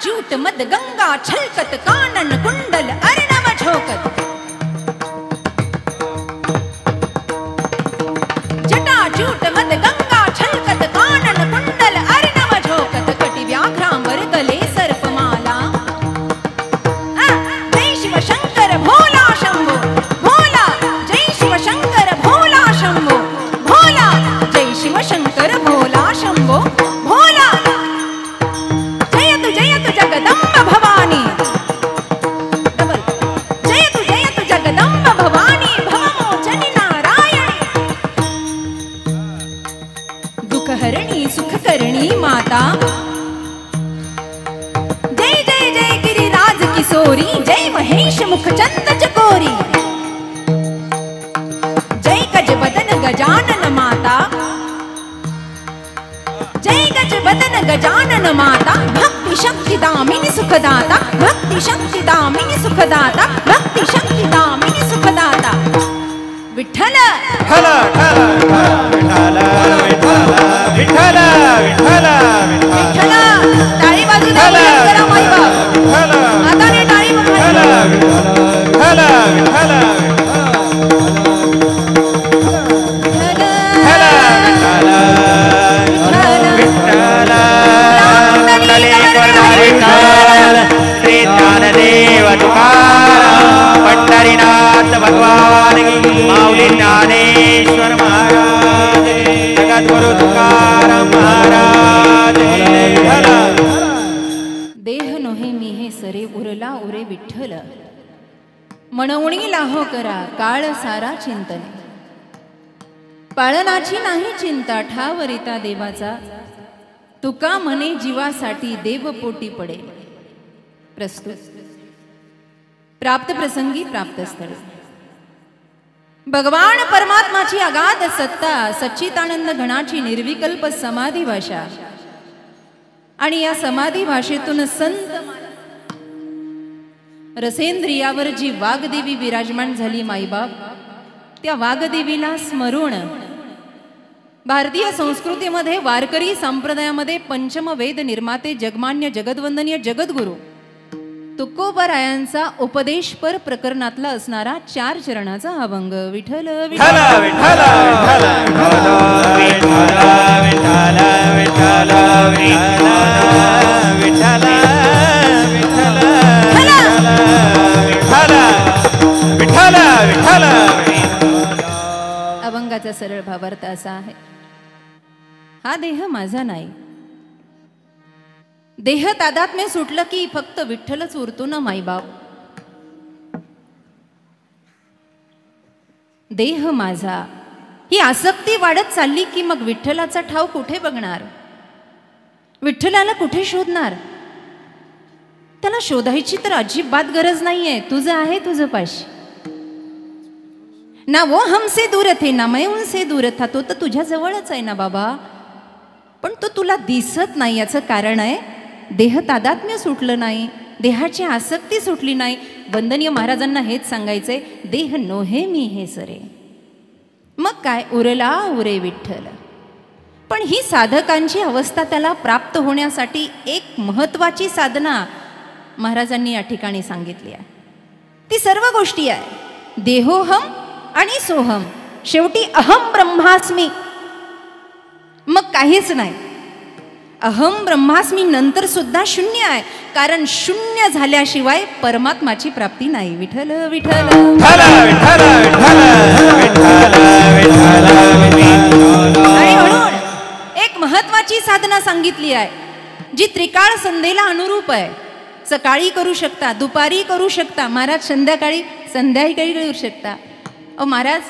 Jute मद गंगा छलकत कानन कुंडल अर्णव झोकत जटा जूट मद गंगा छलकत कानन कुंडल अर्णव झोकत कटी व्याघ्रांवर गले सर्पमाला जय शिव शंकर भोला शंभो भोला जय शिव शंकर भोला शंभो भोला जय शिव शंकर भोला शंभो भोला जयतु जगदंब भवानी जयतु जगदंब भवानी भवमोचनि नारायणी दुःखहरणी सुखकरणी माता जय जय जय गिरिराज किशोरी जय महेश मुखचंद चकोरी जय गजबदन गजानन माता जय गजबदन गजानन माता भक्ति शक्ति दामिनी सुखदाता भक्ति शक्ति दामिनी सुखदाता भक्ति शक्ति दामिनी सुखदाता विठ्ठल विठ्ठल विठ्ठल विठ्ठल विठ्ठल विठ्ठल टाळी बाजूला करा माई बाप हाताने टाळी वाजवा विठ्ठल विठ्ठल श्री ज्ञानदेव तुकाराम पंढरीनाथ भगवान की माऊली ज्ञानेश्वर महाराज जगद्गुरु तुकाराम महाराज देह नोहे मी हे सरे उरला उरे विठ्ठल म्हणवणी लाहो करा काळ सारा चिंतने पाळनाची नाही चिंता ठावरिता देवाचा तुका मने जीवासाठी देवपोटी पडे प्रस्तुत प्राप्त प्रसंगी प्राप्त स्थळ भगवान परमात्माची अगाध सत्ता सच्चिदानंद घणाची निर्विकल्प समाधी भाषा आणि या समाधी भाषेतून संत रसेंद्रियावर जी वागदेवी विराजमान झाली माईबाप त्या वागदेवीला स्मरून भारतीय संस्कृतीमध्ये वारकरी संप्रदायामध्ये पंचम वेद निर्माते जगमान्य जगद्वंदनीय जगद्गुरु तुकोबारायांचा उपदेशपर प्रकरणातला असणारा 4 चरणाचा अभंग विठ्ठल विठ्ठल विठ्ठल विठ्ठल विठ्ठल विठ्ठल विठ्ठल विठ्ठल अभंगाचा सरळ भावार्थ असा आहे हा देह माझा नाही देह तादात्म्य सुटलं की फक्त विठ्ठलच उरतो ना माईबाप देह माझा ही आसक्ती वाढत चालली की मग विठ्ठलाचा ठाव कुठे बघणार विठ्ठलाला कुठे शोधणार त्याला शोधायची तर अजिबात गरज नाहीये तुझं आहे तुझं पाशी ना वो हमसे दूर थे ना मैं उनसे दूर था तो तर तुझ्या जवळच आहे ना बाबा पण तो तुला दिसत नाही याचं कारण आहे देह तादात्म्य सुटलं नाही देहाची आसक्ती सुटली नाही वंदनीय महाराजांना हेच सांगायचंय देह नोहे मी हे सरे मग काय उरला उरे विठ्ठल पण ही साधकांची अवस्था त्याला प्राप्त होण्यासाठी एक महत्वाची साधना महाराजांनी या ठिकाणी सांगितली आहे ती सर्व गोष्टी आहे देहोहम आणि सोहम शेवटी अहम ब्रह्मास्मी मग काहीच नाही अहम ब्रह्मास्मी नंतर सुद्धा शून्य आहे कारण शून्य झाल्याशिवाय परमात्माची प्राप्ती नाही विठ्ठल विठ्ठल आणि म्हणून एक महत्वाची साधना सांगितली आहे जी त्रिकाळ संध्येला अनुरूप आहे सकाळी करू शकता दुपारी करू शकता महाराज संध्याकाळी करू शकता महाराज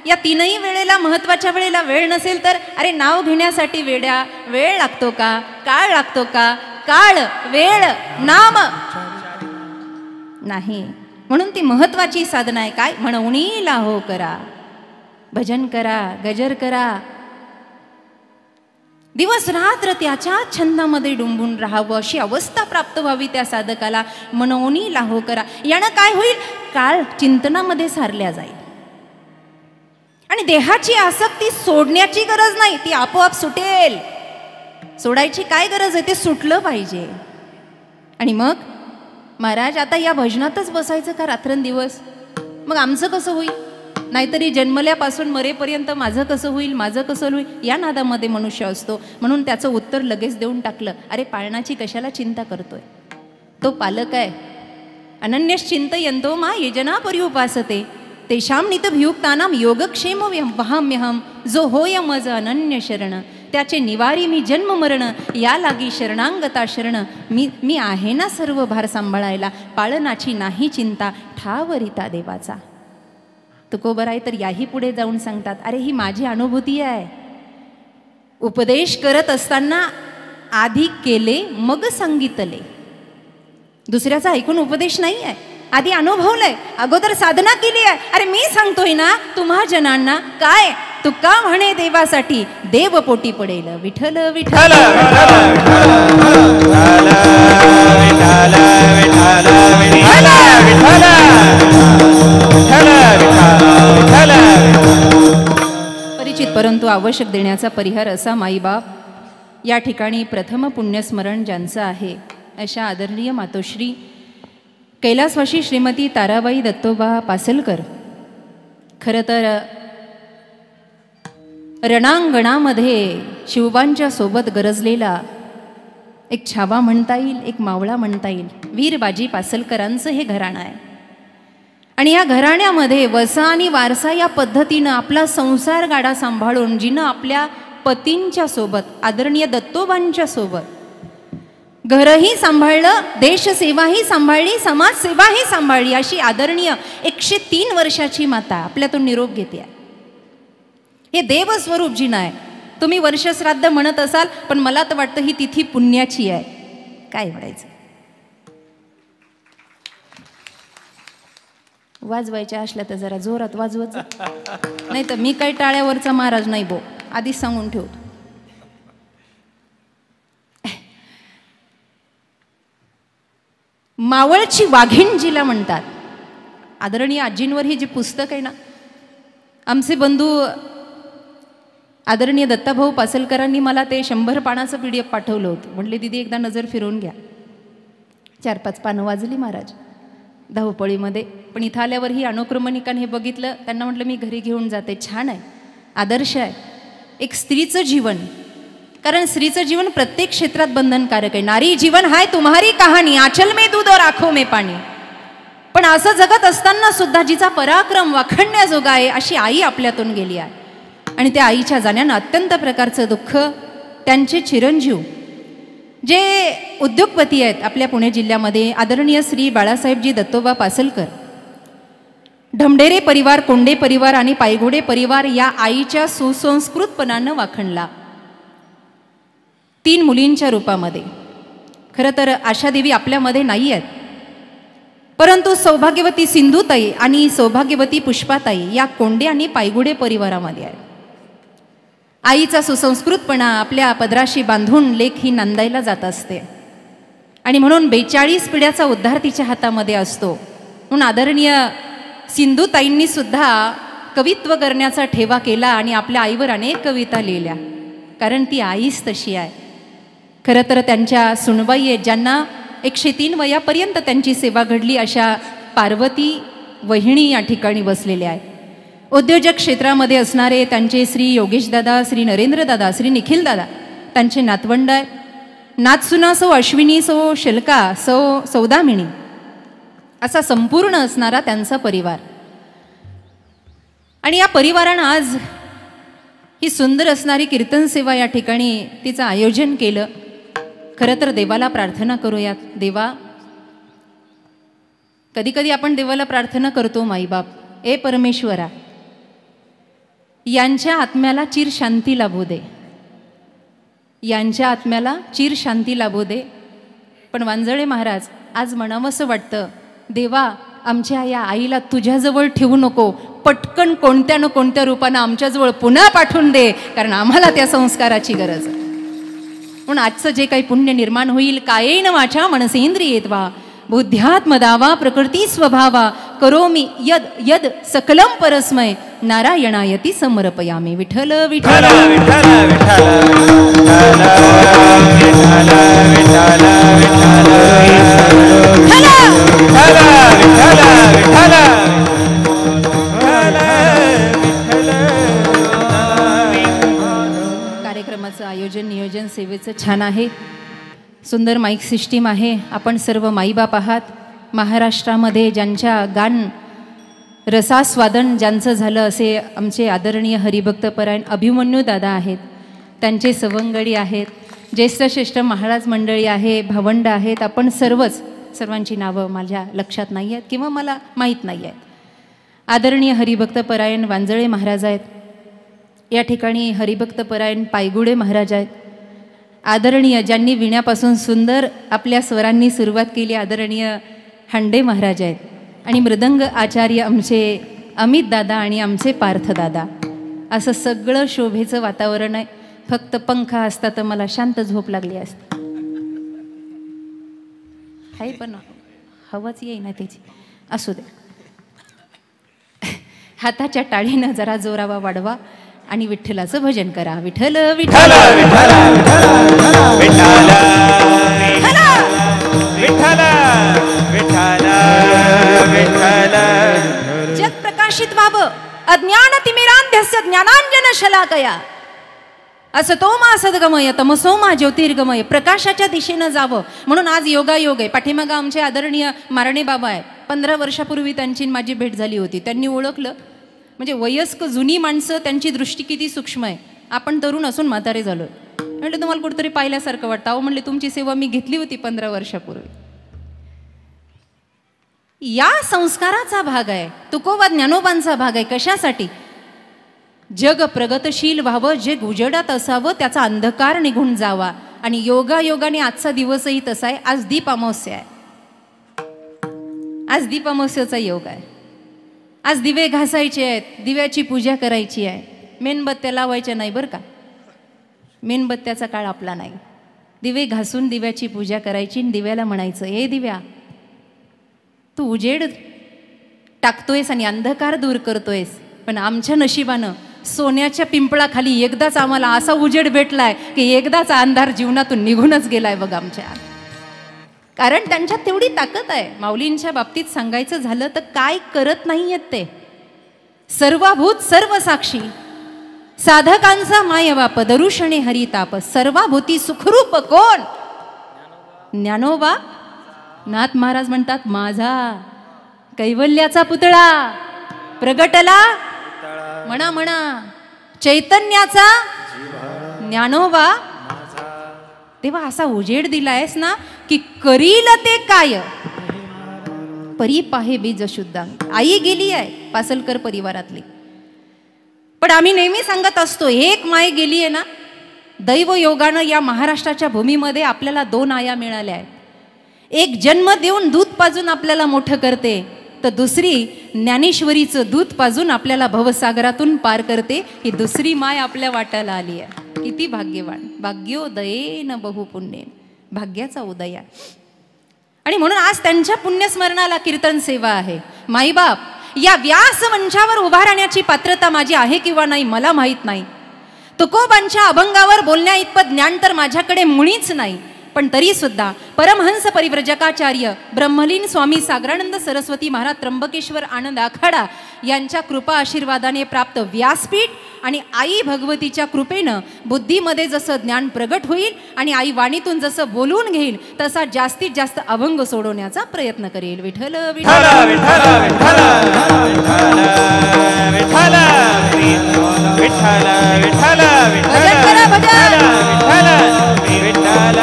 या तीनही वेळेला महत्वाच्या वेळेला वेळ नसेल तर अरे नाव घेण्यासाठी वेळ लागतो का काळ लागतो का काळ वेळ नाम नाही म्हणून ती महत्वाची साधना आहे काय म्हणवणी लाहो करा भजन करा गजर करा दिवस रात्र त्याच्या छंदामध्ये डुंबून राहावं अशी अवस्था प्राप्त व्हावी त्या साधकाला म्हणवणी लाहो करा यानं काय होईल काळ चिंतनामध्ये सारल्या जाईल आणि देहाची आसक्ती सोडण्याची गरज नाही ती आपोआप सुटेल सोडायची काय गरज आहे ते सुटलं पाहिजे आणि मग महाराज आता या भजनातच बसायचं का रात्रंदिवस? मग आमचं कसं होईल? नाहीतरी जन्मल्यापासून मरेपर्यंत माझं कसं होईल, माझं कसं होईल, या नादामध्ये मनुष्य असतो. म्हणून त्याचं उत्तर लगेच देऊन टाकलं, अरे पाळणाची कशाला चिंता करतोय? तो पालक आहे. अनन्यश्चिंतयन्तो मा ये जना पर्युपासते तेषां नितभियुक्तानां योगक्षेम वहाम्यहम. जो होय मज अनन्य शरण त्याचे निवारी मी जन्म मरण. या लागी शरणांगता शरण. मी आहे ना सर्व भार सांभाळायला. पाळनाची नाही चिंता ठावरिता देवाचा. तुकोबराय तर याही पुढे जाऊन सांगतात, अरे ही माझी अनुभूती आहे. उपदेश करत असताना आधी केले मग सांगितले. दुसऱ्याचा ऐकून उपदेश नाही आहे, आधी अनुभवलंय, अगोदर साधना केली आहे. अरे मी सांगतोय ना तुम्हा जनांना, काय तुका म्हणे देवासाठी देव पोटी पडेल. विठ्ठल विठ्ठल परिचित परंतु आवश्यक देण्याचा परिहार असा माईबाप या ठिकाणी प्रथम पुण्यस्मरण ज्यांचं आहे अशा आदरणीय मातोश्री कैलासवासी श्रीमती ताराबाई दत्तोबा पासलकर. खरं तर रणांगणामध्ये शिवबांच्या सोबत गरजलेला एक छावा म्हणता येईल, एक मावळा म्हणता येईल. वीरबाजी पासलकरांचं हे घराणं आहे. आणि या घराण्यामध्ये वसा आणि वारसा या पद्धतीनं आपला संसार गाडा सांभाळून जिनं आपल्या पतींच्या सोबत आदरणीय दत्तोबांच्या सोबत घरही सांभाळलं, देशसेवाही सांभाळली, समाजसेवाही सांभाळली, अशी आदरणीय 103 वर्षाची माता आपल्यातून निरोप घेते. हे देवस्वरूप जिनं आहे. तुम्ही वर्षश्राद्ध म्हणत असाल, पण मला तर वाटतं ही तिथी पुण्याची आहे. काय म्हणायचं? वाजवायच्या असल्या तर जरा जोरात वाजवत, नाही तर मी काही टाळ्यावरचा महाराज नाही बो, आधीच सांगून ठेवतो. मावळची वाघीण जिला म्हणतात. आदरणीय आजींवर हे जे पुस्तक आहे ना, आमचे बंधू आदरणीय दत्ताभाऊ पासलकरांनी मला ते 100 पानाचं PDF पाठवलं होतं. म्हटले दीदी एकदा नजर फिरवून घ्या. 4-5 पानं वाजली महाराज धावपळीमध्ये. पण इथं आल्यावर ही अनुक्रमणिकाने हे बघितलं, त्यांना म्हटलं मी घरी घेऊन जाते. छान आहे, आदर्श आहे. एक स्त्रीचं जीवन, कारण स्त्रीचं जीवन प्रत्येक क्षेत्रात बंधनकारक आहे. नारी जीवन हाय तुम्हारी कहाणी, आचल में दूध और आंखों में पाणी. पण असं जगत असताना सुद्धा जिचा पराक्रम वाखणण्याजोगा आहे अशी आई आपल्यातून गेली आहे. आणि त्या आईच्या जाण्यानं अत्यंत प्रकारचं दुःख. त्यांचे चिरंजीव जे उद्योगपती आहेत आपल्या पुणे जिल्ह्यामध्ये, आदरणीय श्री बाळासाहेबजी दत्तोबा पासलकर, ढमढेरे परिवार, कोंडे परिवार आणि पायघोडे परिवार या आईच्या सुसंस्कृतपणानं वाखणला 3 मुलींच्या रूपामध्ये. खरं तर आशादेवी आपल्यामध्ये नाही आहेत, परंतु सौभाग्यवती सिंधुताई आणि सौभाग्यवती पुष्पाताई या कोंडे आणि पायगुडे परिवारामध्ये आहेत. आईचा सुसंस्कृतपणा आपल्या पदराशी बांधून लेख ही नांदायला जात असते. आणि म्हणून 42 पिढ्याचा उद्धार तिच्या हातामध्ये असतो. म्हणून आदरणीय सिंधुताईंनी सुद्धा कवित्व करण्याचा ठेवा केला आणि आपल्या आईवर अनेक कविता लिहिल्या, कारण ती आईच तशी आहे. खरं तर त्यांच्या सुनबाई आहेत ज्यांना 103 वयापर्यंत त्यांची सेवा घडली, अशा पार्वती वहिणी या ठिकाणी बसलेल्या आहेत. उद्योजक क्षेत्रामध्ये असणारे त्यांचे श्री योगेशदादा, श्री नरेंद्रदादा, श्री निखिलदादा, त्यांचे नातवंड आहे. नातसुना सौ अश्विनी, सौ शल्का, सौ सौदामिनी, असा संपूर्ण असणारा त्यांचा परिवार. आणि या परिवारानं आज ही सुंदर असणारी कीर्तन सेवा या ठिकाणी तिचं आयोजन केलं. खरं तर देवाला प्रार्थना करूयात. देवा, कधी कधी आपण देवाला प्रार्थना करतो, माईबाप, ए परमेश्वरा, यांच्या आत्म्याला चिर शांती लाभू दे, यांच्या आत्म्याला चिर शांती लाभू दे. पण वांजळे महाराज, आज म्हणावंसं वाटतं, देवा, आमच्या या आईला तुझ्याजवळ ठेवू नको, पटकन कोणत्या न कोणत्या रूपानं आमच्याजवळ पुन्हा पाठवून दे, कारण आम्हाला त्या संस्काराची गरज आहे. म्हणून आजचं जे काही पुण्य निर्माण होईल, कायेन वाचा मनसेंद्रियेत्वा बुद्ध्यात्मदावा प्रकृती स्वभावा करोमि यद यद सकलम परस्मय नारायणायती समर्पयामि. विठ्ठल विठ्ठल विठ्ठल विठ्ठल विठ्ठल विठ्ठल विठ्ठल विठ्ठल छान आहे. सुंदर माईक सिस्टीम आहे. आपण सर्व माईबाप आहात. महाराष्ट्रामध्ये ज्यांच्या गान रसास्वादन ज्यांचं झालं असे आमचे आदरणीय हरिभक्तपरायण अभिमन्यू दादा आहेत. त्यांचे सवंगडी आहेत. ज्येष्ठ महाराज मंडळी आहे, भावंड आहेत. आपण सर्वांची नावं माझ्या लक्षात नाही आहेत किंवा मला माहीत नाही आहेत. आदरणीय हरिभक्तपरायण वांजळे महाराज आहेत. या ठिकाणी हरिभक्तपरायण पायगुडे महाराज आहेत. आदरणीय ज्यांनी विण्यापासून सुंदर आपल्या स्वरांनी सुरुवात केली आदरणीय हांडे महाराज आहेत. आणि मृदंग आचार्य आमचे अमित दादा आणि आमचे पार्थ दादा. असं सगळं शोभेचं वातावरण आहे. फक्त पंखा असता तर मला शांत झोप लागली असते. हाय पण हवाच येईना त्याची. असू दे. हाताच्या टाळीनं जरा जोरावा वाढवा आणि विठ्ठलाचं भजन करा. विठ्ठल विठ्ठल विठ्ठल विठ्ठल विठ्ठल विठ्ठल विठ्ठल. जग प्रकाशित व्हावं, अज्ञान तिमिरांध्यस्य ज्ञानांजन शलाकया. असतो मा सद्गमय तमसो मा ज्योतिर्गमय. प्रकाशाच्या दिशेनं जावं म्हणून आज योगायोग आहे. पाठीमागं आमचे आदरणीय मारणे बाबा आहे. 15 वर्षापूर्वी त्यांची माझी भेट झाली होती. त्यांनी ओळखलं. म्हणजे वयस्क जुनी माणसं त्यांची दृष्टी किती सूक्ष्म आहे. आपण तरुण असून म्हातारे झालो. म्हटलं तुम्हाला कुठेतरी पाहिल्यासारखं वाटतं. अहो म्हणले तुमची सेवा मी घेतली होती 15 वर्षापूर्वी. या संस्काराचा भाग आहे. तुकोबा ज्ञानोबांचा भाग आहे. कशासाठी? जग प्रगतशील व्हावं, जग उजेडात असावं, त्याचा अंधकार निघून जावा. आणि योगायोगाने आजचा दिवसही तसा आहे. आज दीप अमावस्या आहे. आज दीप अमावस्याचा योग आहे. आज दिवे घासायचे आहेत, दिव्याची पूजा करायची आहे. मेणबत्त्या लावायच्या नाही बरं का. मेणबत्त्याचा काळ आपला नाही. दिवे घासून दिव्याची पूजा करायची आणि दिव्याला म्हणायचं, ए दिव्या, तू उजेड टाकतोयस आणि अंधकार दूर करतोयस. पण आमच्या नशिबानं सोन्याच्या पिंपळाखाली एकदाच आम्हाला असा उजेड भेटलाय की एकदाच अंधार जीवनातून निघूनच गेलाय बघ आमच्या. कारण त्यांच्यात तेवढी ताकद आहे. माऊलींच्या बाबतीत सांगायचं झालं तर काय करत नाही आहेत ते. सर्वभूत सर्व साक्षी, साधकांचा मायबाप, दरुषणे हरिताप, सर्वाभूती सुखरूप कोण? ज्ञानोबा. नाथ महाराज म्हणतात, माझा कैवल्याचा पुतळा प्रगटला म्हणा म्हणा चैतन्याचा ज्ञानोबा. तेव्हा असा उजेड दिलायस ना की करील ते काय. परी पाहे बीज शुद्धांग. आई गेली आहे पासलकर परिवारातली. पण आम्ही नेहमी सांगत असतो, एक माय गेली आहे ना. दैव योगानं या महाराष्ट्राच्या भूमीमध्ये आपल्याला 2 आया मिळाल्या आहेत. एक जन्म देऊन दूध पाजून आपल्याला मोठं करते, तर दुसरी ज्ञानेश्वरीचं दूध पाजून आपल्याला भवसागरातून पार करते. ही दुसरी माय आपल्या वाट्याला आली आहे. किती भाग्यवान. भाग्योदयेन बहुपुण्येन. भाग्याचा उदय. आणि म्हणून आज त्यांच्या पुण्यस्मरणाला कीर्तन सेवा आहे. माईबाप, या व्यास मंचावर उभा राहण्याची पात्रता माझी आहे किंवा नाही मला माहीत नाही. तुकोबांच्या अभंगावर बोलण्या इतपत ज्ञान तर माझ्याकडे मुळीच नाही. पण तरी सुद्धा परमहंस परिव्रजकाचार्य ब्रह्मलीन स्वामी सागरानंद सरस्वती महाराज त्र्यंबकेश्वर आनंद आखाडा यांच्या कृपा आशीर्वादाने प्राप्त व्यासपीठ आणि आई भगवतीच्या कृपेनं बुद्धीमध्ये जसं ज्ञान प्रगट होईल आणि आई वाणीतून जसं बोलून घेईल तसा जास्तीत जास्त अभंग सोडवण्याचा प्रयत्न करेल. विठ्ठल विठ्ठल विठ्ठल विठ्ठल विठ्ठल विठ्ठल भजन करा, भजन. विठ्ठल.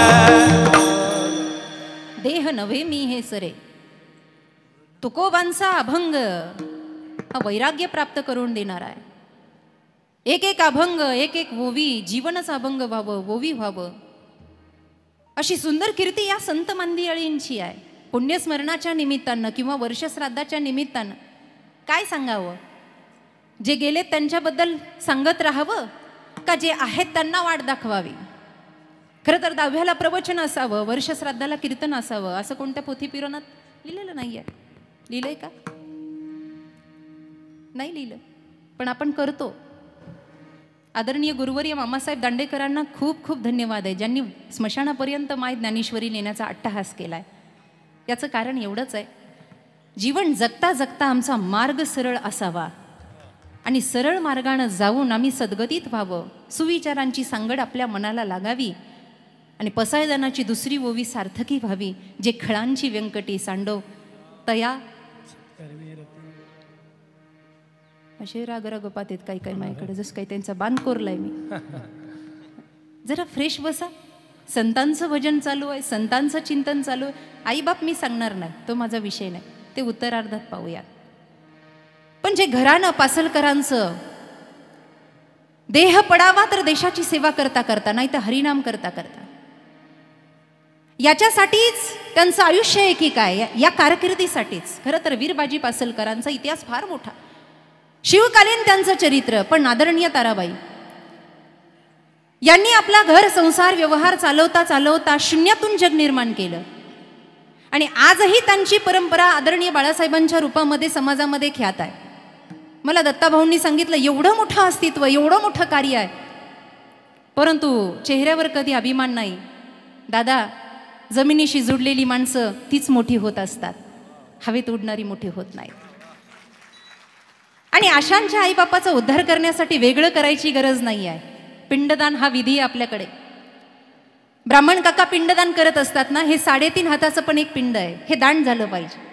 देह नव्हे मी हे सरे. तुकोबांचा अभंग हा वैराग्य प्राप्त करून देणार आहे. एक एक अभंग, एक एक ओवी, जीवनच अभंग व्हावं, ओवी व्हावं, अशी सुंदर कीर्ती या संत मंदिरांची आहे. पुण्यस्मरणाच्या निमित्तानं किंवा वर्षश्राद्धाच्या निमित्तानं काय सांगावं. जे गेलेत त्यांच्याबद्दल सांगत राहावं का जे आहेत त्यांना वाट दाखवावी. खरं तर 10व्याला प्रवचन असावं, वर्षश्राद्धाला कीर्तन असावं, असं कोणत्या पोथीपिराणात लिहिलेलं नाही आहे. लिहिलंय का? नाही लिहिलं. पण आपण करतो. आदरणीय गुरुवर्य मामासाहेब दांडेकरांना खूप खूप धन्यवाद आहे, ज्यांनी स्मशानापर्यंत माय ज्ञानेश्वरी नेण्याचा अट्टहास केला आहे. याचं कारण एवढंच आहे, जीवन जगता जगता आमचा मार्ग सरळ असावा आणि सरळ मार्गानं जाऊन आम्ही सद्गतीत व्हावं. सुविचारांची सांगड आपल्या मनाला लागावी आणि पसायदानाची दुसरी ओवी सार्थकी व्हावी, जे खळांची व्यंकटी सांडव तया असे राग रागोपात आहेत काही काही माझ्याकडे, जसं काही त्यांचा बांध कोरलाय मी. जरा फ्रेश बसा. संतांचं भजन चालू आहे, संतांचं चिंतन चालू आहे. आईबाप मी सांगणार नाही, तो माझा विषय नाही, ते उत्तरार्धात पाहूया. पण जे घरानं पासलकरांचं देह पडावा तर देशाची सेवा करता करता, नाही तर हरिनाम करता करता, याच्यासाठीच त्यांचं आयुष्य आहे की काय, या कारकिर्दीसाठीच. खरं तर वीरबाजी पासलकरांचा इतिहास फार मोठा, शिवकालीन त्यांचं चरित्र. पण आदरणीय ताराबाई यांनी आपला घर संसार व्यवहार चालवता चालवता शून्यातून जग निर्माण केलं. आणि आजही त्यांची परंपरा आदरणीय बाळासाहेबांच्या रूपामध्ये समाजामध्ये ख्यात आहे. मला दत्ताभाऊंनी सांगितलं, एवढं मोठं अस्तित्व, एवढं मोठं कार्य आहे, परंतु चेहऱ्यावर कधी अभिमान नाही. दादा, जमिनीशी जुडलेली माणसं तीच मोठी होत असतात, हवेत उडणारी मोठी होत नाही. आणि अशांच्या आईबापाचा उद्धार करण्यासाठी वेगळं करायची गरज नाही आहे. पिंडदान हा विधी आहे आपल्याकडे. ब्राह्मण काका पिंडदान करत असतात ना, हे 3.5 हाताचं पण एक पिंड आहे, हे दान झालं पाहिजे.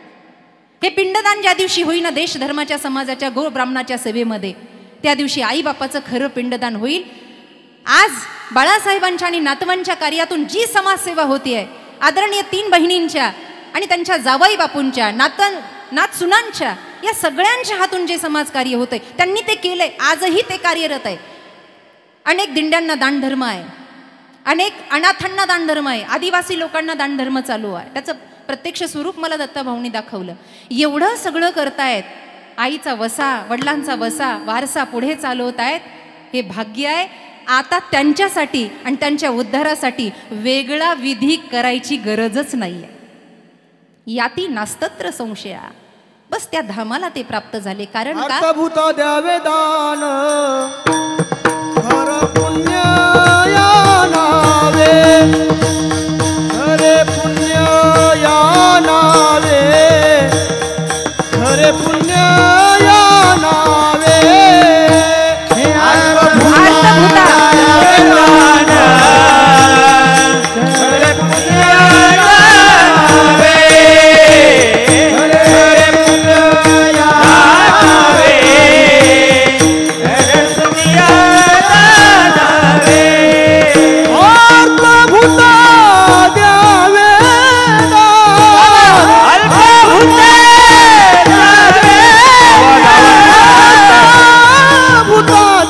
हे पिंडदान ज्या दिवशी होईना देश धर्माच्या समाजाच्या गो ब्राह्मणाच्या सेवेमध्ये, त्या दिवशी आईबापाचं खरं पिंडदान होईल. आज बाळासाहेबांच्या आणि नातवांच्या कार्यातून जी समाजसेवा होतीये, आदरणीय 3 बहिणींच्या आणि त्यांच्या जावाई बापूंच्या, नात सुनांच्या, या सगळ्यांच्या हातून जे समाजकार्य होतंय, त्यांनी ते केलंय, आजही ते कार्यरत आहे. अनेक दिंड्यांना दानधर्म आहे, अनेक अनाथांना दानधर्म आहे, आदिवासी लोकांना दानधर्म चालू आहे. त्याचं प्रत्यक्ष स्वरूप मला दत्ताभाऊंनी दाखवलं. एवढं सगळं करतायत, आईचा वसा, वडिलांचा वसा, वारसा पुढे चालवतायत, हे भाग्य आहे. आता त्यांच्यासाठी आणि त्यांच्या उद्धारासाठी वेगळा विधी करायची गरजच नाहीये, याती नास्तत्र संशया. बस त्या धामाला ते प्राप्त झाले. कारण का भूता द्यावे दान, हर पुण्य या नावे, हरे पुण्य या नावे, हरे पुण्य या नावे. भूता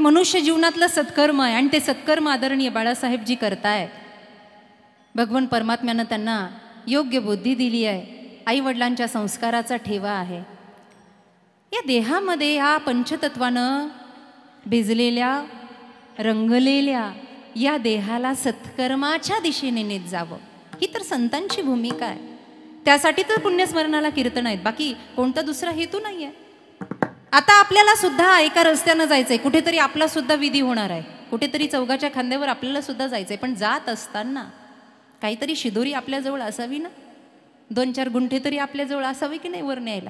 मनुष्य जीवनातलं सत्कर्म आहे. आणि ते सत्कर्म आदरणीय बाळासाहेबजी करतायत. भगवान परमात्म्यानं त्यांना योग्य बुद्धी दिली आहे, आई वडिलांच्या संस्काराचा ठेवा आहे. या देहामध्ये या पंचतत्वानं भिजलेल्या रंगलेल्या या देहाला सत्कर्माच्या दिशेने नेत जावं, ही तर संतांची भूमिका आहे. त्यासाठी तर पुण्यस्मरणाला कीर्तन आहेत, बाकी कोणता दुसरा हेतू नाही आहे. आता आपल्याला सुद्धा एका रस्त्यानं जायचंय, कुठेतरी आपला सुद्धा विधी होणार आहे, कुठेतरी चौघाच्या खांद्यावर आपल्याला सुद्धा जायचंय. पण जात असताना काहीतरी शिदोरी आपल्याजवळ असावी ना, 2-4 गुंठे तरी आपल्याजवळ असावी की नाही वर न्यायला.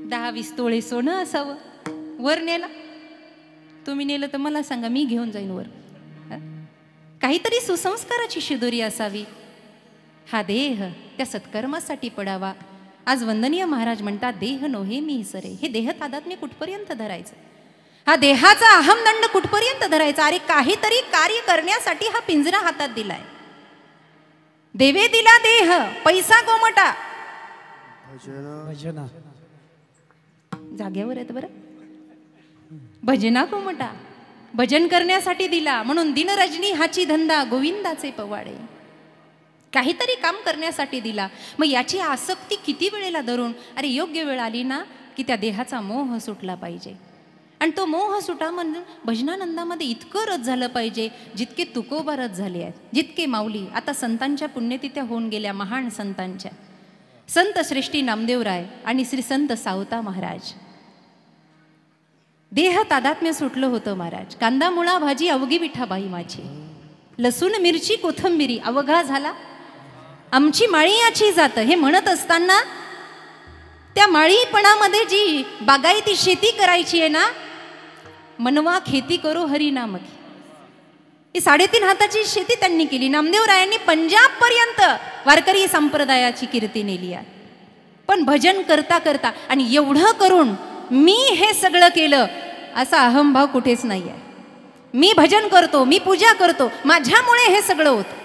10-20 तोळे सोनं असावं वर न्यायला. तुम्ही नेलं तर मला सांगा, मी घेऊन जाईन वर. काहीतरी सुसंस्काराची शिदोरी असावी. हा देह त्या सत्कर्मासाठी पडावा. आज वंदनीय महाराज म्हणतात, देह नोहे मी सरे. हे देह तादात्म्य कुठपर्यंत धरायचं, हा देहाचा अहमदंड कुठपर्यंत धरायचा. अरे काहीतरी कार्य करण्यासाठी हा पिंजरा हातात दिलाय. देवे दिला देह, पैसा गोमटा. जाग्यावर आहेत बरं. भजना कोमटा भजन करण्यासाठी दिला म्हणून दिनरजनी हाची धंदा गोविंदाचे पवाडे. काहीतरी काम करण्यासाठी दिला. मग याची आसक्ती किती वेळेला धरून अरे योग्य वेळ आली ना की त्या देहाचा मोह सुटला पाहिजे. आणि तो मोह सुटा म्हणून भजनानंदामध्ये इतकं रस झालं पाहिजे जितके तुकोबा रस झाले आहेत, जितके माऊली आता संतांच्या पुण्यतिथ्या होऊन गेल्या महान संतांच्या. संत श्रेष्ठी नामदेवराय आणि श्री संत सावता महाराज. देह तादात्म्य सुटलं होतं महाराज. कांदा मुळा भाजी अवघी विठाबाई माझी, लसूण मिरची कोथंबिरी अवघा झाला आमची माळी याची जात. हे म्हणत असताना त्या माळीपणामध्ये जी बागायती शेती करायची आहे ना, मनवा खेती करो हरी नाम की, ही 3.5 हाताची शेती त्यांनी केली. नामदेवरायांनी पंजाब पर्यंत वारकरी संप्रदायाची कीर्ती नेली आहे. पण भजन करता करता आणि एवढं करून मी हे सगळं केलं असा अहंभाव कुठेच नाही आहे. मी भजन करतो, मी पूजा करतो, माझ्यामुळे हे सगळं होतं.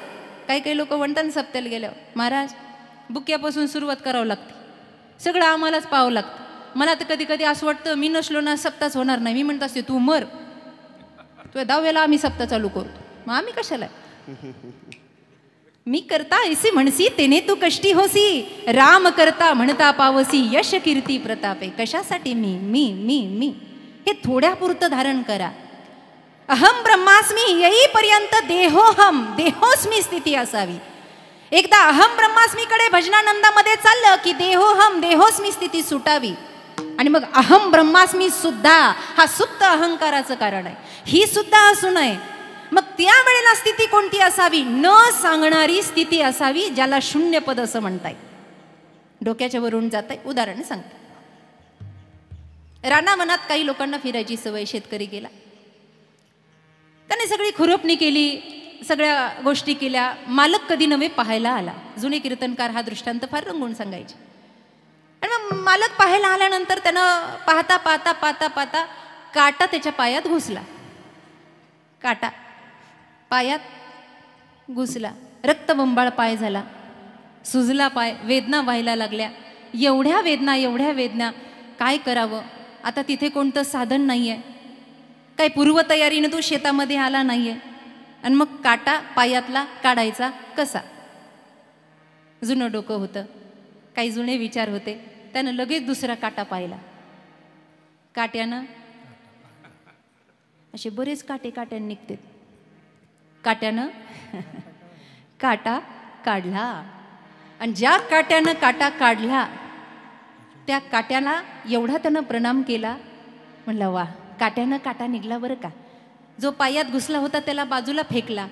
काही काही लोक म्हणतात सप्त्याला गेल्यावर महाराज बुक्यापासून सुरुवात करावं लागते, सगळं आम्हालाच पाहावं लागतं. मला तर कधी कधी असं वाटतं मी नसलो ना सप्ताच होणार नाही. मी म्हणत असते तू मर, तुझ्या 10व्याला आम्ही सप्ताह चालू करतो, मग आम्ही कशाला. मी करता ऐसी म्हणसी तेने तू कष्टी होसी, राम करता म्हणता पावसी यश कीर्ती प्रतापे. कशासाठी मी मी मी मी हे थोड्यापुरतं धारण करा. अहम ब्रह्मास्मी येईपर्यंत देहोहम देहोस्मी स्थिती असावी. एकदा अहम ब्रह्मास्मीकडे भजनानंदामध्ये चाललं की देहोहम देहोस्मी स्थिती सुटावी. आणि मग अहम ब्रह्मास्मी सुद्धा हा सुप्त अहंकाराचं कारण आहे, ही सुद्धा असू नये. मग त्यावेळेला स्थिती कोणती असावी, न सांगणारी स्थिती असावी, ज्याला शून्यपद असं म्हणताय. डोक्याच्या वरून जात आहे. उदाहरण सांगते. रानावनात काही लोकांना फिरायची सवय. शेतकरी गेला, त्याने सगळी खुरपणी केली, सगळ्या गोष्टी केल्या. मालक कधी नव्हे पाहायला आला. जुने कीर्तनकार हा दृष्टांत फार रंगून सांगायचे. आणि मग मालक पाहायला आल्यानंतर त्यानं पाहता पाहता पाहता पाहता काटा त्याच्या पायात घुसला. काटा पायात घुसला, रक्तबंबाळ पाय झाला, सुजला पाय, वेदना व्हायला लागल्या. एवढ्या वेदना, काय करावं. आता तिथे कोणतं साधन नाही आहे, काही पूर्वतयारीनं तो शेतामध्ये आला नाही आहे. आणि मग काटा पायातला काढायचा कसा. जुनं डोकं होतं, काही जुने विचार होते. त्यानं लगेच दुसरा काटा पाहिला. काट्यानं असे बरेच काट्याने निघते. काट्यानं काटा काढला. आणि ज्या काट्यानं काटा काढला त्या काट्याला एवढा त्यानं प्रणाम केला. म्हणलं वा, काट्यानं काटा निघला बरं का. जो पायात घुसला होता त्याला बाजूला फेकला,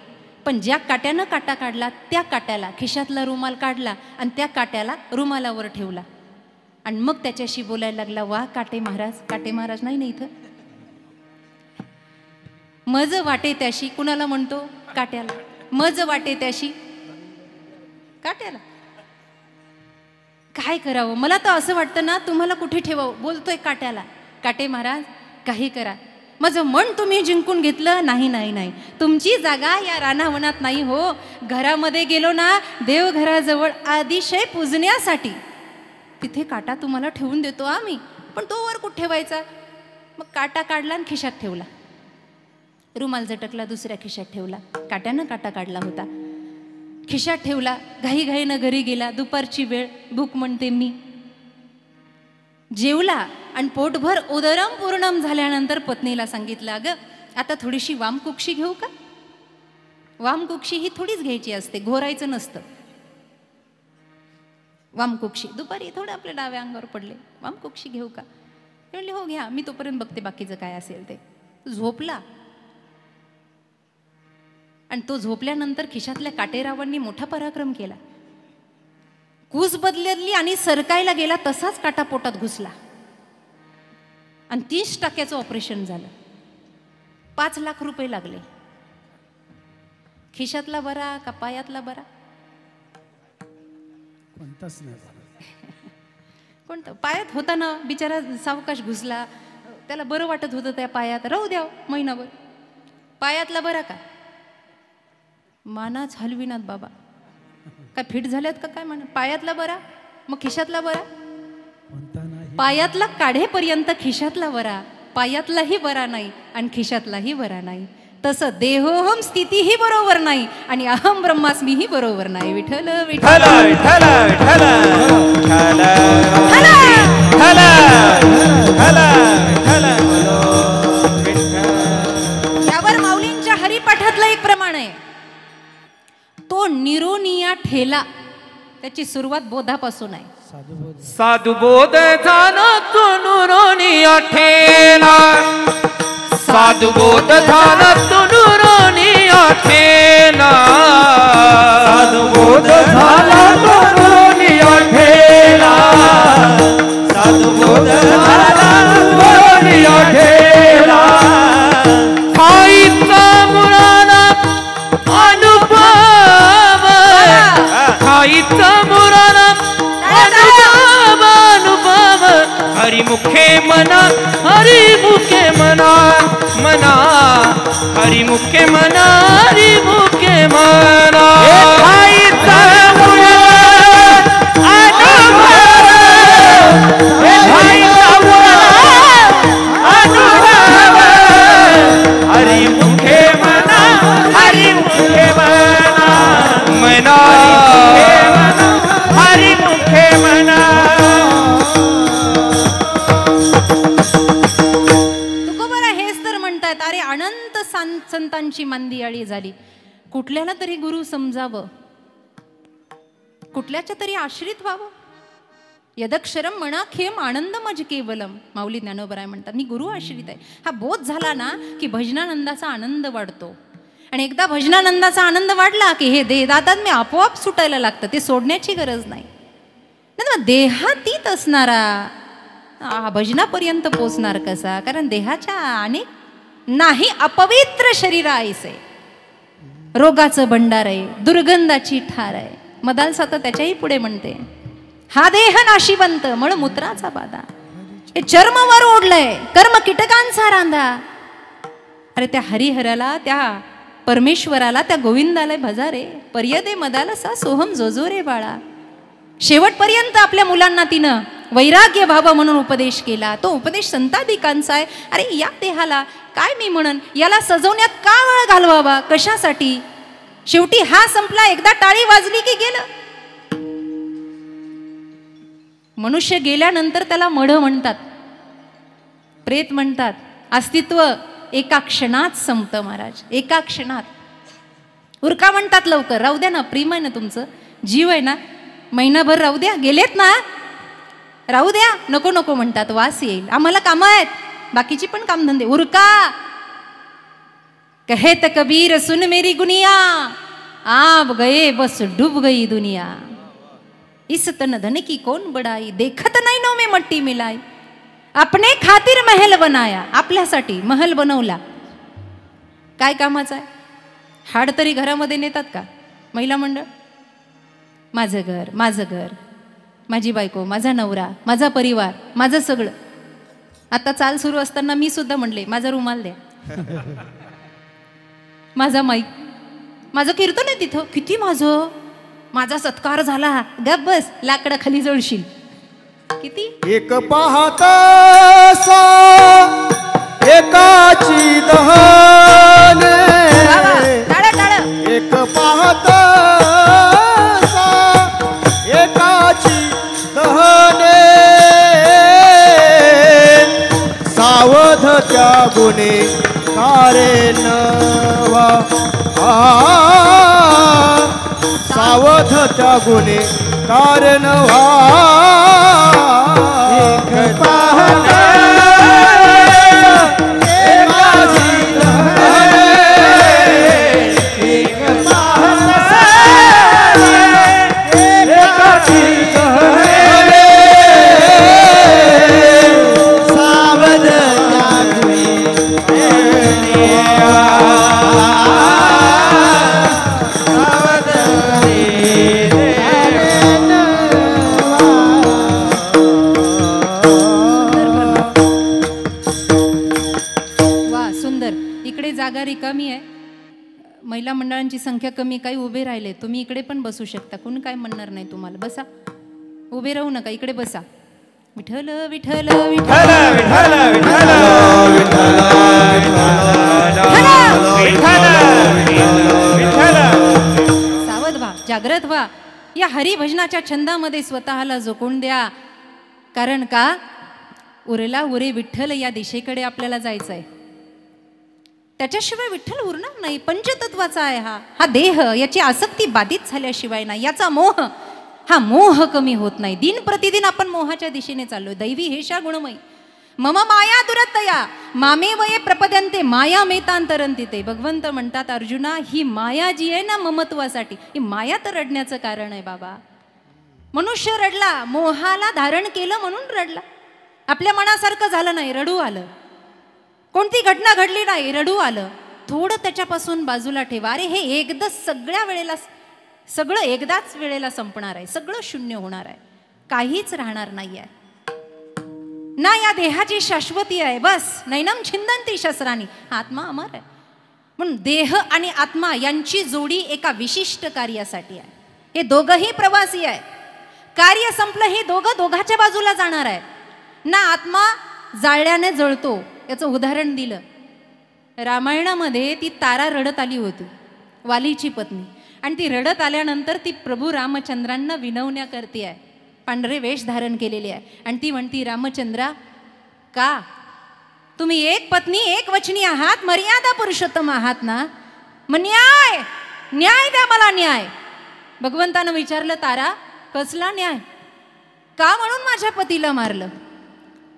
पण ज्या काट्यानं काटा काढला त्या काट्याला खिशातला रुमाल काढला आणि त्या काट्याला रुमालावर ठेवला. आणि मग त्याच्याशी बोलायला लागला. वा काटे महाराज. काटे महाराज नाही ना इथं. मज वाटे त्याशी. कुणाला म्हणतो? काट्याला. मज वाटे त्याशी काट्याला. काय करावं. मला तर असं वाटतं ना तुम्हाला कुठे ठेवावं. बोलतोय काट्याला. काटे महाराज काही करा, माझं मन तुम्ही जिंकून घेतलं. नाही नाही नाही, तुमची जागा या रानावनात नाही हो. घरामध्ये गेलो ना देवघराजवळ अतिशय पूजण्यासाठी, तिथे काटा तुम्हाला ठेवून देतो आम्ही. पण तो वर कुठे ठेवायचा. मग काटा काढला आणि खिशात ठेवला. रुमाल झटकला, दुसऱ्या खिशात ठेवला. काट्यानं काटा काढला होता, खिशात ठेवला. घाईघाईनं घरी गेला. दुपारची वेळ, भूक म्हणते मी. जेवला आणि पोटभर उदरम पूर्णम झाल्यानंतर पत्नीला सांगितलं, अगं आता थोडीशी वामकुक्षी घेऊ का. वामकुक्षी ही थोडीच घ्यायची असते, घोरायचं नसतं. वामकुक्षी दुपारी थोडं आपल्या डाव्या अंगावर पडले. वामकुक्षी घेऊ का. म्हणले हो घ्या, मी तोपर्यंत बघते बाकीचं काय असेल ते. झोपला. आणि तो झोपल्यानंतर खिशातल्या काटेरावांनी मोठा पराक्रम केला. कूस बदलली आणि सरकायला गेला तसाच काटा पोटात घुसला आणि 30% ऑपरेशन झालं. 5 लाख रुपये लागले. खिशातला बरा का पायातला बरा. कोणताच नाही. कोणतं. पायात होता ना बिचारा, सावकाश घुसला. त्याला बरं वाटत होतं त्या पायात, राहू द्या महिनाभर. पायातला बरा का. मानाच हलविनात बाबा. काय फिट झाल्यात का काय म्हणा. पायातला बरा, मग खिशातला बरा. कोणता नाही. पायातला काढेपर्यंत खिशातला वरा, पायातलाही वरा नाही आणि खिशातलाही वरा नाही. तसं देहोहम स्थितीही बरोबर नाही आणि अहम ब्रह्मास्मीही बरोबर नाही. विठ्ठल विठ्ठल विठ्ठल विठ्ठल विठ्ठल विठ्ठल विठ्ठल. यावर माऊलींच्या हरिपाठातलं एक प्रमाण आहे. तो निरोनिया ठेला, त्याची सुरुवात बोधापासून आहे. साधुबोध झाला तो नुरोनिया ठेला, साधुबोध झाला तो नुरोनिया ठेला, साधुबोध झाला तो नुरोनिया ठेला, साधुबोध झाला नुरोनिया ठेला. खाईचा मुराना अनुभव, खाईचा मुराना अनुभव, हरिमुखे मना, हरिमुखे मना, मना हरिमुखे मना, हरिमुखे मना. खाईचा मुराना अनुभव, खाईचा मुराना अनुभव, हरिमुखे मना, हरिमुखे मना, मना हरिमुखे मना. तुकोबारा हेच तर म्हणतात, अरे अनंत संतांची मांदियाळी झाली, कुठल्याला तरी गुरु समजावं, कुठल्याच्या तरी आश्रित व्हावं. यदक्षरम मनाखेम आनंद मज केवलम, माऊली ज्ञानोबराय म्हणतात मी गुरु आश्रित आहे. हा बोध झाला ना की भजनानंदाचा आनंद वाढतो. आणि एकदा भजनानंदाचा आनंद वाढला की हे देहदातात मी आपोआप सुटायला लागतं, ते सोडण्याची गरज नाही. मग देहातीत असणारा भजनापर्यंत पोचणार कसा? कारण देहाच्या अनेक नाही अपवित्र शरीर ऐसे, रोगाचं भंडार आहे, दुर्गंधाची ठार आहे. मदाल सात त्याच्याही पुढे म्हणते, हा देह नाशिवंत मळ मूत्राचा बाधा, हे चर्मवर ओढलंय कर्म कीटकांचा रांधा. अरे त्या हरिहराला, त्या परमेश्वराला, त्या गोविंदाला भजा रे, पर्यदे मदाला सा सोहम जोजो रे बाळा. शेवटपर्यंत आपल्या मुलांना तिनं वैराग्य व्हावं म्हणून उपदेश केला. तो उपदेश संतादिकांचा आहे. अरे या देहाला काय मी म्हणन, याला सजवण्यात का वेळ घालवावा, कशासाठी? शेवटी हा संपला, एकदा टाळी वाजली की गेलं. मनुष्य गेल्यानंतर त्याला मढ म्हणतात, प्रेत म्हणतात. अस्तित्व एका क्षणात संपतं महाराज, एका क्षणात. उरका म्हणतात लवकर, राहू द्या ना, प्रेम आहे ना तुमचं, जीव आहे ना, महिनाभर राहू द्या, गेलेत ना, राहू द्या. नको नको म्हणतात, वास येईल, आम्हाला कामं आहेत, बाकीची पण कामधंदे, उरका. कहत कबीर सुन मेरी गुनिया, आप गए बस डूब गई दुनिया. इस तन धन की कौन बड़ाई, देखत नाही नो में मट्टी मिलाई. अपने खातिर महल बनाया, आपल्यासाठी महल बनवला. काय कामाचा आहे? हाड तरी घरामध्ये नेतात का महिला मंडळ? माझं घर, माझं घर, माझी बायको, माझा नवरा, माझा परिवार, माझं सगळं. आता चाल सुरू असताना मी सुद्धा म्हणले, माझा रुमाल द्या, माझा माईक, माझं कीर्तन आहे तिथं, किती माझा सत्कार झाला, गप बस, लाकडा खाली जळशील. किती एक पाहता एकाची दहने, एक पाहता एकाची दहने, सावध त्या गुणे कारे नवा, सावध त्या गुणे कारण व्हा. एक पाहता एकाची दहने, एक पाहता एकाची दहने, सावध त्या गुणे जागा रिकामी आहे, महिला मंडळांची संख्या कमी, काही उभे राहिले, तुम्ही इकडे पण बसू शकता, कोणी काय म्हणणार नाही तुम्हाला. बसा, उभे राहू नका, इकडे बसा. विठ्ठल विठ्ठल विठ्ठल विठ्ठल विठ्ठल विठ्ठल. सावध व्हा, जागृत व्हा. या हरिभजनाच्या छंदामध्ये स्वतःला झोकून द्या. कारण का, उरला उरे विठ्ठल या दिशेकडे आपल्याला जायचं आहे. त्याच्याशिवाय विठ्ठल उरणार नाही. पंचतत्वाचा आहे हा देह. याची आसक्ती बाधित झाल्याशिवाय नाही. याचा मोह, हा मोह कमी होत नाही. दिन प्रतिदिन आपण मोहाच्या दिशेने चाललोय. दैवी हेषा गुणमयी मम माया दुरत्तया मामे वये प्रपद्यन्ते माया मेतांतरंती. ते भगवंत म्हणतात, अर्जुना, ही माया जी आहे ना ममत्वासाठी, ही माया तर रडण्याचं कारण आहे बाबा. मनुष्य रडला, मोहाला धारण केलं म्हणून रडला. आपल्या मनासारखं झालं नाही, रडू आलं. कोणती घटना घडली नाही, रडू आलं. थोडं त्याच्यापासून बाजूला ठेवा. अरे हे एकदाच सगळ्या वेळेला, सगळं एकदाच वेळेला संपणार आहे. सगळं शून्य होणार आहे. काहीच राहणार नाही आहे ना. या देहाची शाश्वती आहे. बस नैनम छिंदंती शस्त्रानी. आत्मा अमर आहे. म्हणून देह आणि आत्मा यांची जोडी एका विशिष्ट कार्यासाठी आहे. हे दोघंही प्रवासी आहे. कार्य संपलं, हे दोघं दोघाच्या बाजूला जाणार आहे ना. आत्मा जाळल्याने जळतो. याचं उदाहरण दिलं. रामायणामध्ये ती तारा रडत आली होती, वालीची पत्नी. आणि ती रडत आल्यानंतर ती प्रभू रामचंद्रांना विनवण्या करते आहे. पांढरे वेश धारण केलेले आहे. आणि ती म्हणती, रामचंद्रा, का तुम्ही एक पत्नी एक वचनी आहात, मर्यादा पुरुषोत्तम आहात ना, मग न्याय न्याय द्या मला, न्याय. भगवंतानं विचारलं, तारा कसला न्याय? का म्हणून माझ्या पतीला मारलं?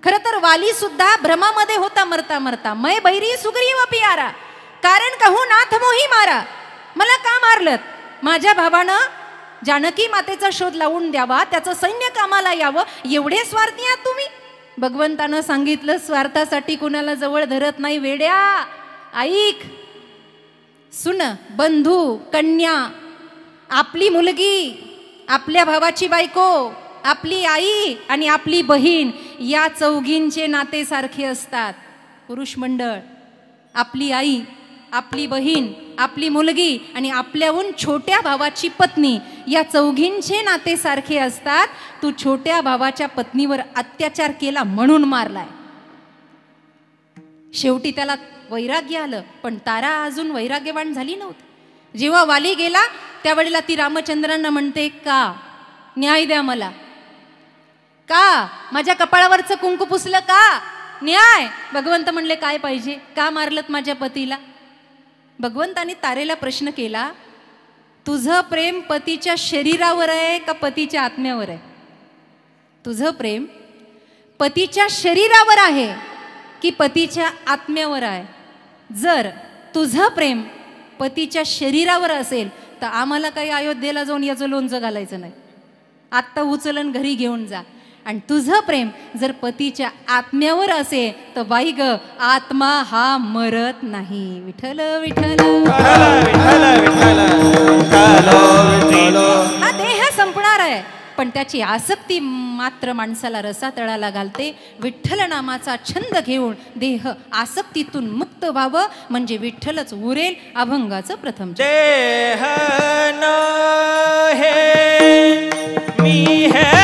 खरं तर वाली सुद्धा भ्रमामध्ये होता मरता मरता. मै बैरी सुग्रीव पियारा कारण कहू नाथ मोही मारा. मला का मारलं? माझ्या भावानं जानकी मातेचा शोध लावून द्यावा, त्याचं सैन्य कामाला यावं, एवढे स्वार्थी आहात तुम्ही. भगवंतानं सांगितलं, स्वार्थासाठी कुणाला जवळ धरत नाही वेड्या. ऐक, सुन, बंधू, कन्या, आपली मुलगी, आपल्या भावाची बायको, आपली आई आणि आपली बहीण, या चौघींचे नाते सारखे असतात. पुरुष मंडळ, आपली आई, आपली बहीण, आपली मुलगी आणि आपल्याहून छोट्या भावाची पत्नी, या चौघींचे नाते सारखे असतात. तू छोट्या भावाच्या पत्नीवर अत्याचार केला म्हणून मारलाय. शेवटी त्याला वैराग्य आलं, पण तारा अजून वैराग्यवान झाली नव्हती. जेव्हा वाली गेला त्यावेळेला ती रामचंद्रांना म्हणते, का न्याय द्या मला. का माझ्या कपाळावरचं कुंकू पुसलं? का न्याय. भगवंत म्हणले, काय पाहिजे? का मारलत माझ्या पतीला? भगवंताने तारेला प्रश्न केला, तुझं प्रेम पतीच्या शरीरावर आहे का पतीच्या आत्म्यावर आहे? तुझं प्रेम पतीच्या शरीरावर आहे की पतीच्या आत्म्यावर आहे? जर तुझं प्रेम पतीच्या शरीरावर असेल तर आम्हाला काही अयोध्येला जाऊन याचं लोणचं घालायचं नाही. आत्ता उचलन घरी घेऊन जा. आणि तुझं प्रेम जर पतीच्या आत्म्यावर असेल तर बाई ग, आत्मा हा मरत नाही. विठ्ठल विठ्ठल हा देह संपणार आहे, पण त्याची आसक्ती मात्र माणसाला रसातळाला घालते. विठ्ठल नामाचा छंद घेऊन देह आसक्तीतून मुक्त व्हावं, म्हणजे विठ्ठलच उरेल अभंगाचं प्रथम. देह न हे मी है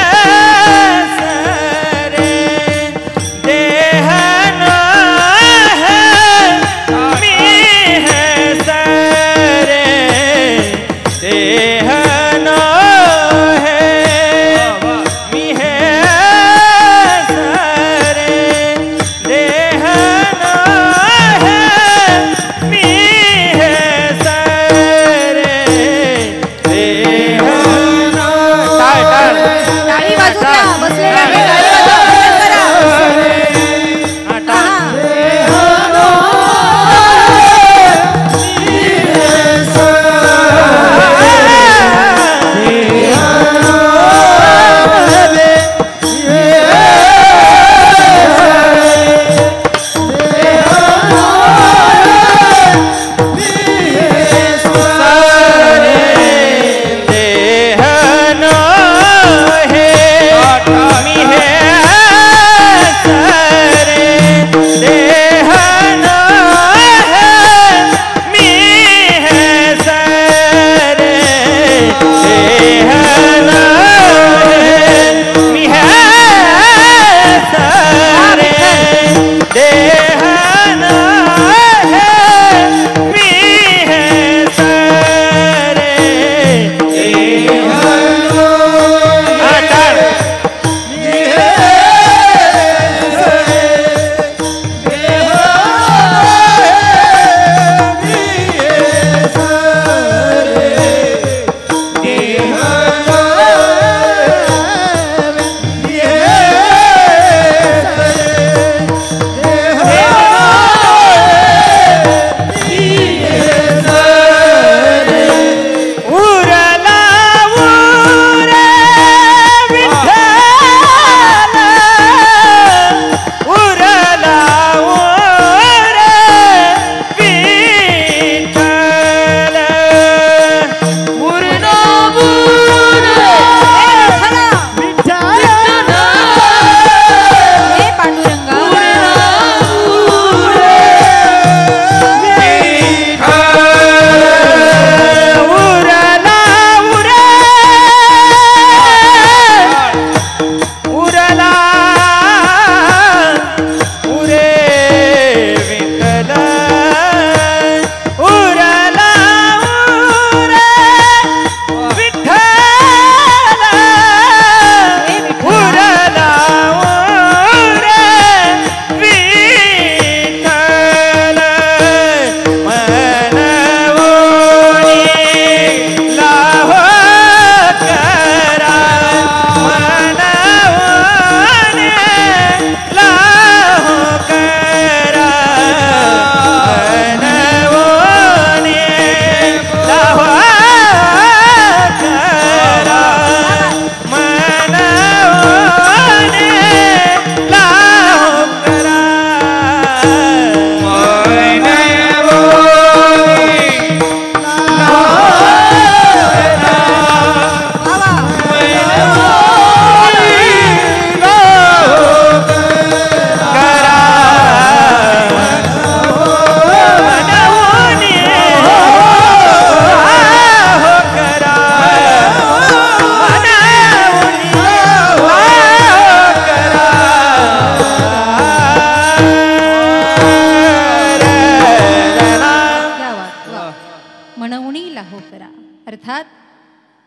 म्हणवणी लाहो करा. अर्थात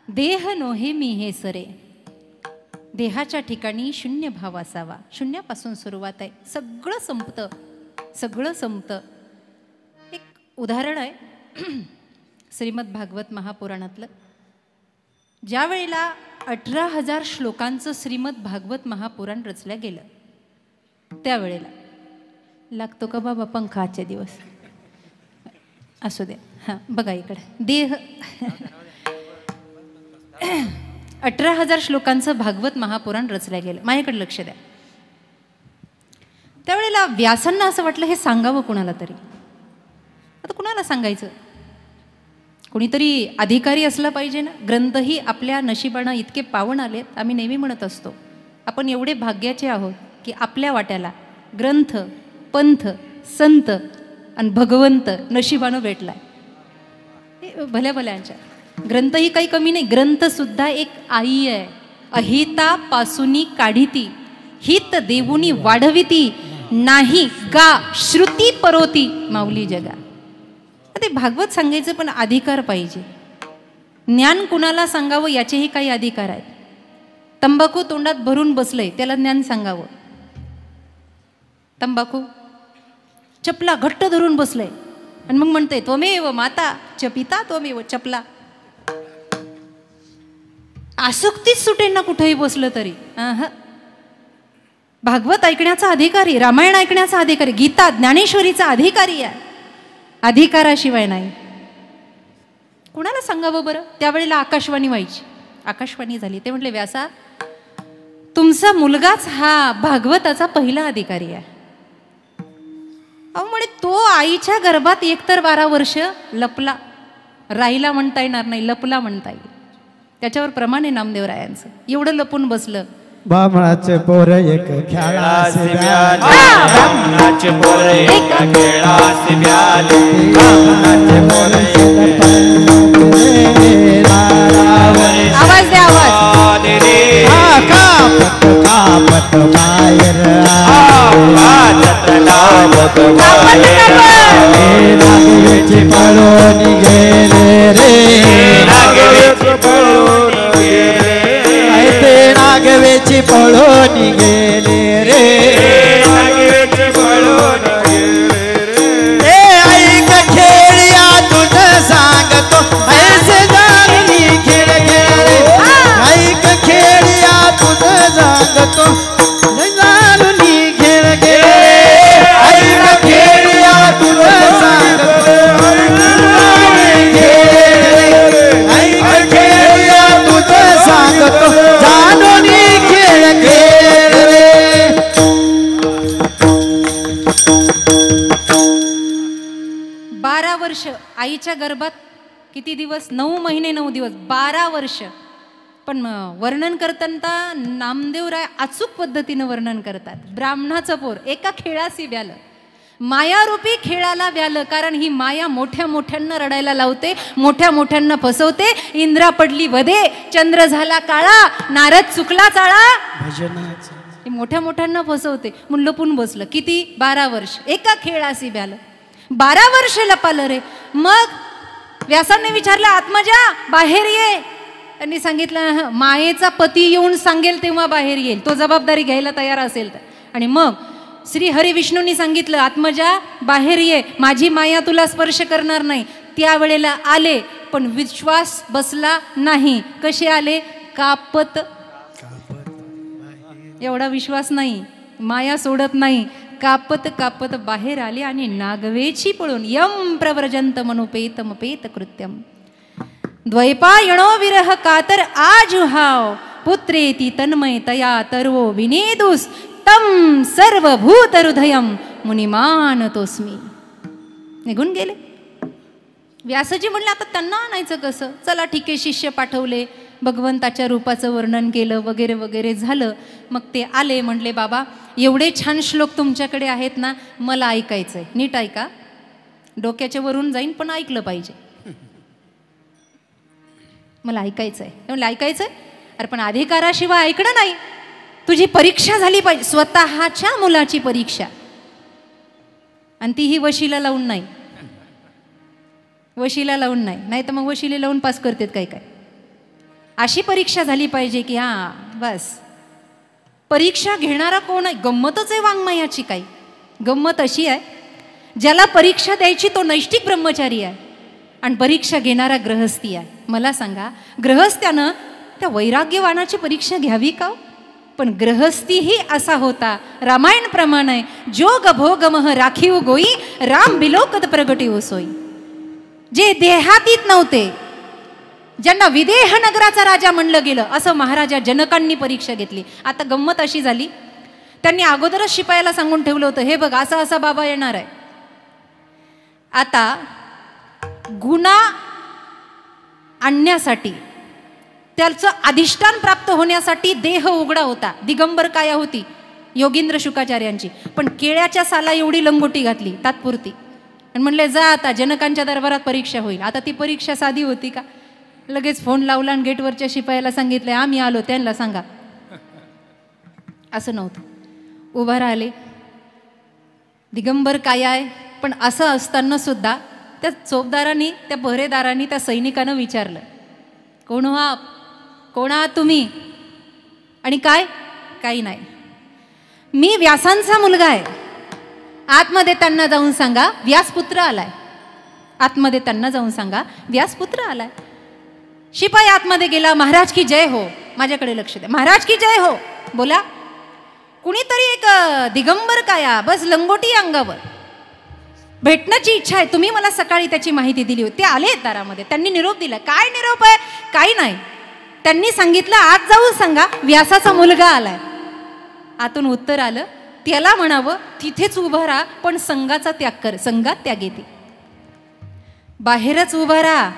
देह नोहे मी हे सरे. देहाच्या ठिकाणी शून्य भाव असावा. शून्यापासून सुरुवात आहे. सगळं संपतं, सगळं संपतं. एक उदाहरण आहे श्रीमद भागवत महापुराणातलं. ज्या वेळेला 18,000 श्लोकांचं श्रीमद भागवत महापुराण रचलं गेलं, त्यावेळेला लागतो का बाबा पंखा आजचे दिवस? असू द्या. हां, बघा इकडे. देह 18,000 श्लोकांचं भागवत महापुराण रचलं गेलं. माझ्याकडे लक्ष द्या. त्यावेळेला व्यासांना असं वाटलं हे सांगावं कुणाला तरी. आता कुणाला सांगायचं? कोणीतरी अधिकारी असला पाहिजे ना. ग्रंथही आपल्या नशिबानं इतके पावन आलेत. आम्ही नेहमी म्हणत असतो आपण एवढे भाग्याचे आहोत की आपल्या वाट्याला ग्रंथ, पंथ, संत आणि भगवंत नशिबानं भेटलाय. भल्या भल्यांच्या ग्रंथ ही काही कमी नाही. ग्रंथसुद्धा एक आई आहे. अहिता पासुनी काढिती, हित देवुनी वाढविती, नाही का श्रुती परोती माऊली जगा. ते भागवत सांगायचं पण अधिकार पाहिजे. ज्ञान कुणाला सांगावं याचेही काही अधिकार आहेत. तंबाखू तोंडात भरून बसलंय, त्याला ज्ञान सांगावं. तंबाखू चपला घट्ट धरून बसलंय आणि मग म्हणते त्वमेव माता च पिता त्वमेव चपला. आसक्तीच सुटेल ना कुठेही बसलं तरी. भागवत ऐकण्याचा अधिकारी, रामायण ऐकण्याचा अधिकारी, गीता ज्ञानेश्वरीचा अधिकारी आहे. अधिकाराशिवाय नाही. कुणाला सांगावं बरं? त्यावेळेला आकाशवाणी व्हायची. आकाशवाणी झाली. ते म्हटले व्यासा तुमचा मुलगाच हा भागवताचा पहिला अधिकारी आहे. अहो म्हणे तो आईच्या गर्भात एकतर 12 वर्ष लपला. राहिला म्हणता येणार नाही, लपला म्हणता येईल. त्याच्यावर प्रमाण आहे नामदेवरायांचं. एवढं लपून बसलं. बामणाचे पोर एक खेळासे ब्याले, बामणाचे पोर एक खेळासे ब्याले, बामणाचे पोर एक आवाज द्या, आवाज रे. कापत कापत बाहेर लावत नागवेची पळून गेले रे, नागवेची पळून गेले, ते नागवेची पळून गेले रे, नागवेची पळून गेले. ऐक खेळिया तुझ सांगतो ऐसे जाणली खेळ खेळ. ऐक खेळिया तुझ सांगतो जाणली खेळ खेळ. ऐक खेळिया तुझ सांगतो ऐक खेळिया तुझ सांगतो जाणली खेळ खेळ रे. 12 वर्ष आईच्या गर्भात. किती दिवस? 9 महिने 9 दिवस. 12 वर्ष. पण वर्णन करताना नामदेवराय अचूक पद्धतीनं वर्णन करतात. ब्राह्मणाचं पोर एका खेळाशी व्यालं, मायारूपी खेळाला व्यालं. कारण ही माया मोठ्या मोठ्यांना रडायला लावते, मोठ्या मोठ्यांना फसवते. इंद्रा पडली वधे, चंद्र झाला काळा, नारद चुकला चाळा. हे मोठ्या मोठ्यांना फसवते. म्हणून लपून बसलं. किती? 12 वर्ष एका खेळाशी व्यालं. 12 वर्ष लपालं रे. मग व्यासांनी विचारलं आत्मजा बाहेर ये. त्यांनी सांगितलं मायेचा पती येऊन सांगेल तेव्हा बाहेर येईल, तो जबाबदारी घ्यायला तयार असेल तर. आणि मग श्री हरी विष्णूंनी सांगितलं आत्मजा बाहेर ये, माझी माया तुला स्पर्श करणार नाही. त्यावेळेला आले पण विश्वास बसला नाही. कसे आले? कापत. एवढा विश्वास नाही, माया सोडत नाही. कापत कापत बाहेर आले आणि नागवेची पळून यम प्रव्रजंत मनुपेतमपेत कृत्यम. द्वैपायणो विरह कातर आजुहाव, पुत्रेती तन्मय तया तर्वो विनेदुस तम सर्वभूत हृदयम मुनिमानतोस्मी. निघून गेले. व्यासजी म्हणले आता त्यांना आणायचं कसं? चला ठीक आहे, शिष्य पाठवले, भगवंताच्या रूपाचं वर्णन केलं वगैरे वगैरे झालं. मग ते आले. म्हणले बाबा एवढे छान श्लोक तुमच्याकडे आहेत ना, मला ऐकायचं आहे. नीट ऐका, डोक्याच्या वरून जाईन पण ऐकलं पाहिजे. मला ऐकायचं आहे. म्हणलं ऐकायचं आहे? अरे पण अधिकाराशिवाय ऐकणं नाही. तुझी परीक्षा झाली पाहिजे, स्वतःच्या मुलाची परीक्षा. आणि ती ही वशीला लावून नाही. वशिला लावून नाही, नाही तर मग वशिले लावून पास करतात काय काय. अशी परीक्षा झाली पाहिजे की हां बस. परीक्षा घेणारा कोण आहे? गंमतच आहे वाङ्मयाची. काही गंमत अशी आहे, ज्याला परीक्षा द्यायची तो नैष्टिक ब्रह्मचारी आहे आणि परीक्षा घेणारा गृहस्थी आहे. मला सांगा, गृहस्थ्यानं त्या वैराग्यवानाची परीक्षा घ्यावी का? पण गृहस्थीही असा होता रामायण प्रमाणे, जोग भोगमह राखीव गोई राम बिलोकत प्रगटी सोई. जे देहातीत नव्हते, ज्यांना विदेह नगराचा राजा म्हणलं गेलं, असं महाराजा जनकांनी परीक्षा घेतली. आता गंमत अशी झाली, त्यांनी अगोदरच शिपायाला सांगून ठेवलं होतं, हे बघ असा असा बाबा येणार आहे. आता गुन्हा आणण्यासाठी, त्याचं अधिष्ठान प्राप्त होण्यासाठी देह उघडा होता, दिगंबर काया होती योगींद्र शुकाचार्यांची. पण केळ्याच्या साला एवढी लंगोटी घातली तात्पुरती आणि म्हणले जा आता जनकांच्या दरबारात परीक्षा होईल. आता ती परीक्षा साधी होती का? लगेच फोन लावला आणि गेटवरच्या शिपायाला सांगितलं आम्ही आलो, त्यांना सांगा. असं नव्हतं. उभा राहिले, दिगंबर काय आहे. पण असं असताना सुद्धा त्या चोपदारांनी, त्या पहरेदारांनी, त्या सैनिकानं विचारलं, कोण हो आप, कोण आहात तुम्ही? आणि काय? काही नाही, मी व्यासांचा मुलगा आहे. आतमध्ये त्यांना जाऊन सांगा व्यासपुत्र आलाय. आतमध्ये त्यांना जाऊन सांगा व्यासपुत्र आलाय. शिपाई आतमध्ये गेला. महाराज की जय हो. माझ्याकडे लक्ष द्या. महाराज की जय हो. बोला. कुणीतरी एक दिगंबर काया, बस लंगोटी अंगावर, भेटण्याची इच्छा आहे. तुम्ही मला सकाळी त्याची माहिती दिली होती. ते आले दारामध्ये, त्यांनी निरोप दिला. काय निरोप आहे? काही नाही. त्यांनी सांगितलं आत जाऊन सांगा व्यासाचा मुलगा आलाय. आतून उत्तर आलं, त्याला म्हणावं तिथेच उभं राहा, पण संघाचा त्याग कर. संघात त्याग येते. बाहेरच उभं राहा,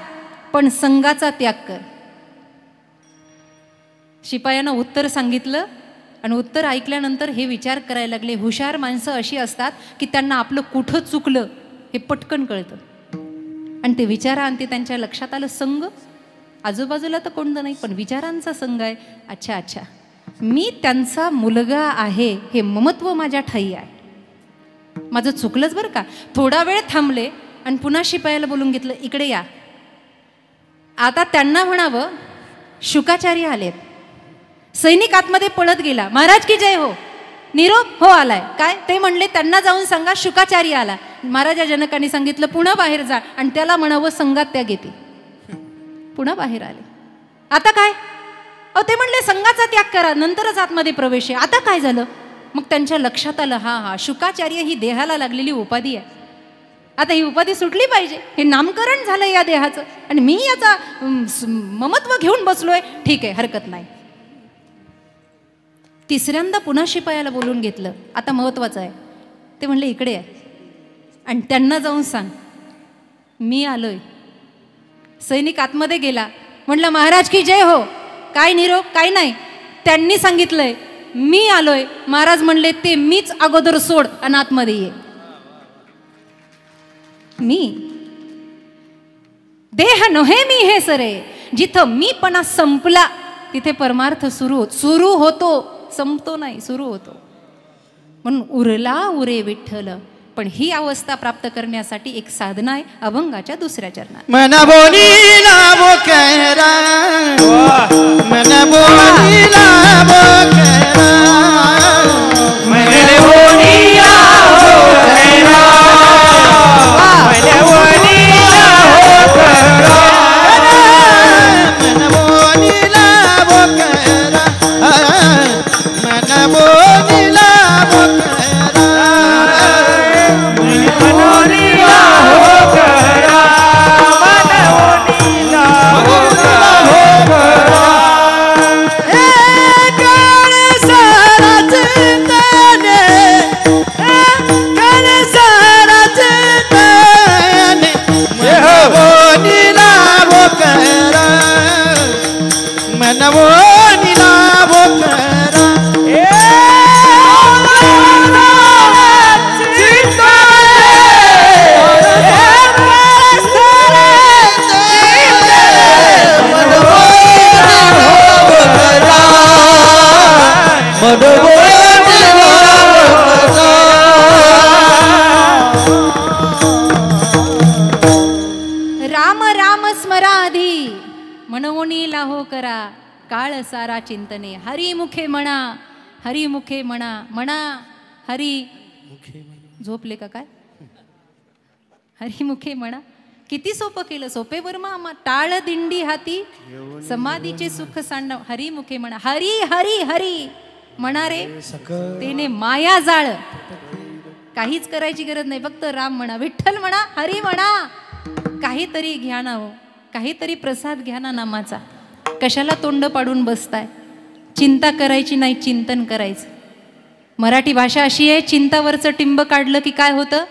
पण संघाचा त्याग कर. शिपायानं उत्तर सांगितलं आणि उत्तर ऐकल्यानंतर हे विचार करायला लागले. हुशार माणसं अशी असतात की त्यांना आपलं कुठं चुकलं हे पटकन कळतं आणि ते विचारांती त्यांच्या लक्षात आलं. संघ आजूबाजूला तर कोणतं नाही, पण विचारांचा संघ आहे. अच्छा अच्छा, मी त्यांचा मुलगा आहे हे ममत्व माझ्या ठाई आहे. माझं चुकलंच बरं का. थोडा वेळ थांबले आणि पुन्हा शिपायाला बोलून घेतलं, इकडे या. आता त्यांना म्हणावं शुकाचार्य आलेत. सैनिक आतमध्ये पळत गेला. महाराज की जय हो. निरोप हो आलाय. काय? ते म्हणले त्यांना जाऊन सांगा शुकाचार्य आला. महाराजा जनकांनी सांगितलं पुन्हा बाहेर जा आणि त्याला म्हणावं संघात त्याग येते. पुन्हा बाहेर आले. आता काय? ते म्हणले संघाचा त्याग करा, नंतरच आतमध्ये प्रवेश आहे. आता काय झालं? मग त्यांच्या लक्षात आलं, हा हा शुकाचार्य ही देहाला लागलेली उपाधी आहे. आता ही उपाधी सुटली पाहिजे. हे नामकरण झालं या देहाचं आणि मी याचा ममत्व घेऊन बसलोय. ठीक आहे, हरकत नाही. तिसऱ्यांदा पुन्हा शिपायाला बोलून घेतलं. आता महत्वाचं आहे. ते म्हणले इकडे आहे आणि त्यांना जाऊन सांग मी आलोय. सैनिक आतमध्ये गेला. म्हटलं महाराज की जय हो. काय निरोप? काय नाही. त्यांनी सांगितलंय मी आलोय. महाराज म्हणले ते मीच अगोदर सोड आणि आतमध्ये ये. मी देह नव्हे मी हे सरे. जिथं मीपणा संपला तिथे परमार्थ सुरू होतो. संपतो नाही, सुरू होतो. म्हणून उरला उरे विठ्ठल. पण ही अवस्था प्राप्त करण्यासाठी एक साधना आहे अभंगाच्या दुसऱ्या चरणात. मन बोलीला बोकरा, मन बोलीला बोकरा, मन बोलीला बोकरा, मन बोलीला बोकरा, मन बोलीला बोकरा, मन बोलीला बोकरा, मनोरीला होकरा, मनोरीला होकरा. काळ सारा राम राम स्मराधी म्हणवणी लाहो करा काळ सारा चिंतने. हरिमुखे म्हणा हरिमुखे म्हणा म्हणा हरी झोपले का काय? हरिमुखे म्हणा. किती सोपं केलं. सोपे वर्मा टाळ दिंडी हाती समाधीचे सुख सांडव. हरिमुखे म्हणा हरी हरी हरी म्हणा रे तेने माया जाळ. काहीच करायची गरज नाही, फक्त राम म्हणा विठ्ठल म्हणा हरी म्हणा. काहीतरी घ्या ना हो, काहीतरी प्रसाद घ्या ना नामाचा. कशाला तोंड पाडून बसताय? चिंता करायची नाही, चिंतन करायचं. मराठी भाषा अशी आहे, चिंतावरचं टिंब काढलं की काय होतं?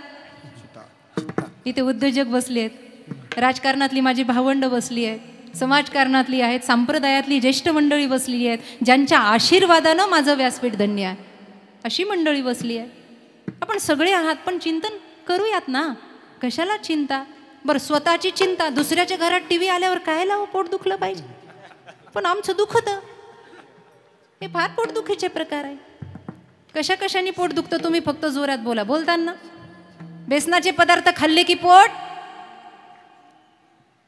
इथे उद्योजक बसले आहेत, राजकारणातली माझी भावंड बसली आहेत, समाजकारणातली आहेत, संप्रदायातली ज्येष्ठ मंडळी बसलेली आहेत, ज्यांच्या आशीर्वादानं माझं व्यासपीठ धन्य आहे. अशी मंडळी बसली आहे. आपण सगळे आहात, पण चिंतन करूयात ना. कशाला चिंता? बरं, स्वतःची चिंता. दुसऱ्याच्या घरात टीव्ही आल्यावर काय लावं, पोट दुखलं पाहिजे. पण आमचं दुखतं. हे फार पोटदुखीचे प्रकार आहे. कशा कशाने पोट दुखतं तुम्ही फक्त जोरात बोला. बोलताना बेसनाचे पदार्थ खाल्ले की पोट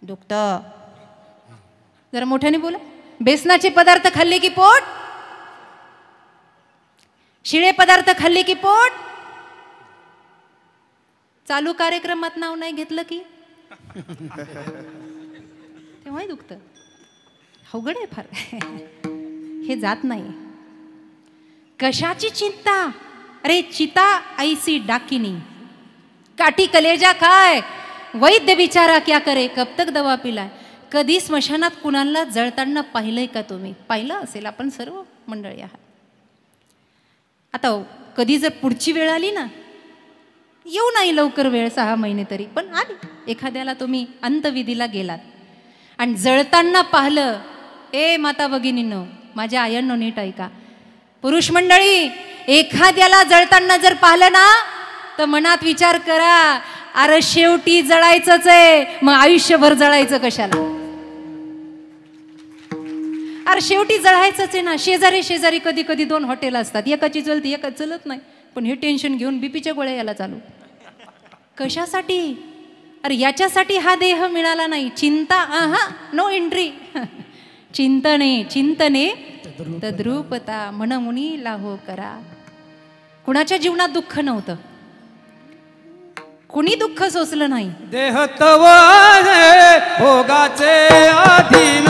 दुखतं. जरा मोठ्याने बोला. बेसनाचे पदार्थ खाल्ले की पोट, शिळे पदार्थ खाल्ले की पोट. चालू कार्यक्रमात नाव नाही घेतलं की तेव्हाही दुखतं. अवघड आहे फार. हे जात नाही. कशाची चिंता? अरे चिता ऐसी डाकिनी काठी कलेजा काय, वैद्य बिचारा क्या करे, कब तक दवा पिलाय. कधी स्मशानात कुणाला जळताना पाहिलंय का तुम्ही? पाहिलं असेल आपण सर्व मंडळी आहात. आता कधी जर पुढची वेळ आली ना, येऊ नाही लवकर वेळ 6 महिने तरी, पण आली. एखाद्याला तुम्ही अंतविधीला गेलात आणि जळताना पाहिलं. ए माता भगिनींनो, माझ्या आयांनो नीट ऐका. पुरुष मंडळी, एखाद्याला जळताना जर पाहिलं ना, तर मनात विचार करा, अरे शेवटी जळायचंच आहे, मग आयुष्यभर जळायचं कशाला? अरे शेवटी जळायचंच आहे ना. शेजारी शेजारी कधी कधी 2 हॉटेल असतात, एकाची चलती एकाच चलत नाही, पण हे टेन्शन घेऊन बीपीच्या गोळ्या याला चालू. कशासाठी? अरे याच्यासाठी हा देह मिळाला नाही. चिंता आहा नो एंट्री. चिंतने चिंतने तद्रूपता म्हणमुनी लाहो करा. कुणाच्या जीवनात दुःख नव्हतं, कुणी दुःख सोसलं नाही. देह तव आहे भोगाचे अधीन,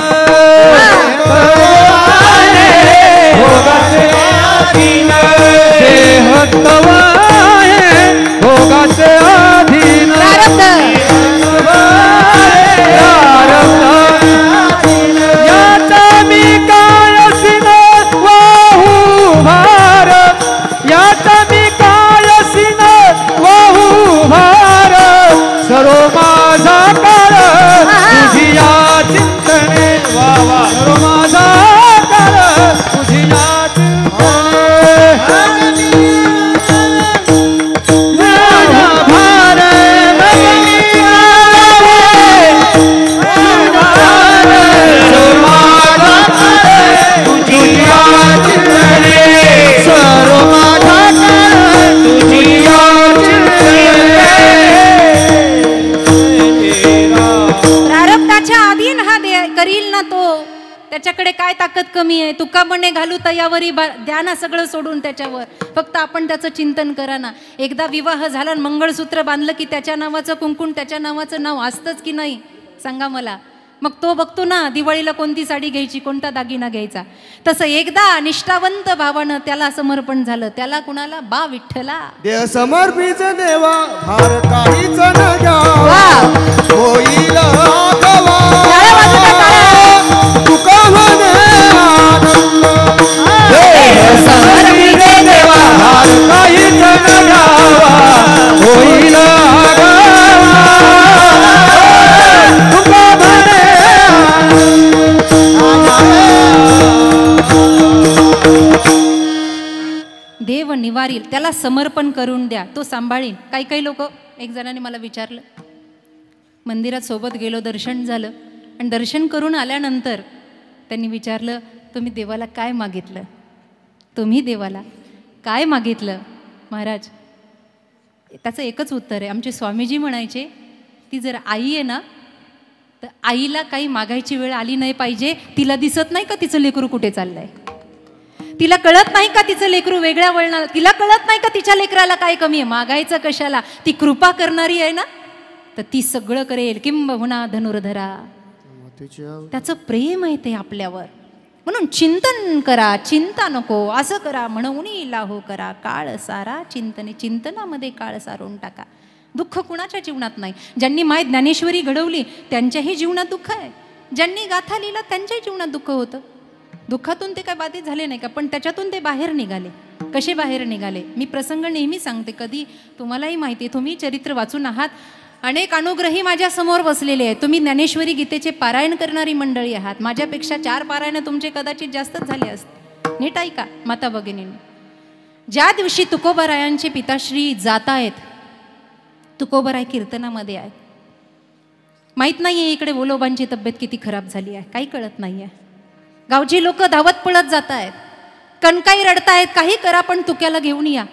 भोगाचे अधीन. देह तव आहे भोगाचे अधीन. याचा मी काळसीन वाहू भार, याचा मी काळसीन वाहू भार. सर्व माझा काळ तुझी या चिंतने, वा वा. सर्व माझा काळ तुझी या चिंतने. भार प्रारब्धाच्या अधीन हा करील ना तो. त्याच्याकडे काय ताकद कमी आहे? तुका म्हणे घालू तयावरी द्या ना सगळं सोडून त्याच्यावर. फक्त आपण त्याचं चिंतन करा ना. एकदा विवाह झाला, मंगळसूत्र बांधलं की त्याच्या नावाचं कुंकुण, त्याच्या नावाचं नाव असतंच की नाही? सांगा मला. मग तो बघतो ना दिवाळीला कोणती साडी घ्यायची, कोणता दागिना घ्यायचा. तसं एकदा निष्ठावंत भावानं त्याला समर्पण झालं. त्याला कुणाला? बा विठ्ठला. देह समर्पित देवा, भार काहीच न घ्यावा, होईल आगवा. तुका म्हणे आनंद. देह समर्पित देवा, भार काहीच न घ्यावा, होईल आगवा. तुका म्हणे देव निवारील, त्याला समर्पण करून द्या, तो सांभाळील. काही काही लोक, एक जणाने मला विचारलं, मंदिरात सोबत गेलो, दर्शन झालं आणि दर्शन करून आल्यानंतर त्यांनी विचारलं, तुम्ही देवाला काय मागितलं? तुम्ही देवाला काय मागितलं महाराज? त्याचं एकच उत्तर आहे. आमचे स्वामीजी म्हणायचे, ती जर आई आहे ना तर आईला काही मागायची वेळ आली नाही पाहिजे. तिला दिसत नाही का तिचं लेकरू कुठे चाललंय? तिला कळत नाही का तिचं लेकरू वेगळ्या वळणार? तिला कळत नाही का तिच्या लेकराला काय कमी आहे? मागायचं कशाला? ती कृपा करणारी आहे ना, तर ती सगळं करेल. किंबहुना धनुर्धरा, त्याचं प्रेम आहे ते आपल्यावर. म्हणून चिंतन करा, चिंता नको. असं करा म्हणून लाहो करा काळ सारा चिंतने. चिंतनामध्ये काळ सारून टाका. दुःख कुणाच्या जीवनात नाही. ज्यांनी माय ज्ञानेश्वरी घडवली त्यांच्याही जीवनात दुःख आहे. ज्यांनी गाथा लिहिला त्यांच्याही जीवनात दुःख होतं. दुःखातून ते काय बाधित झाले नाही का, पण त्याच्यातून ते बाहेर निघाले. कसे बाहेर निघाले? मी प्रसंग नेहमी सांगते. कधी तुम्हालाही माहिती आहे, तुम्ही चरित्र वाचून आहात. अनेक अनुग्रही माझ्या समोर बसलेले आहेत. तुम्ही ज्ञानेश्वरी गीतेचे पारायण करणारी मंडळी आहात. माझ्यापेक्षा 4 पारायण तुमचे कदाचित जास्तच झाले असते. नीट ऐका माता भगिनींनी. ज्या दिवशी तुकोबारायांचे पिताश्री जात आहेत, तुकोबाराय कीर्तनामध्ये आहेत. माहीत नाही आहे इकडे बोलोबांची तब्येत किती खराब झाली आहे, काही कळत नाही आहे. गावची लोक धावत पळत जात आहेत, कणकाई रडतायत. काही करा पण तुक्याला घेऊन या,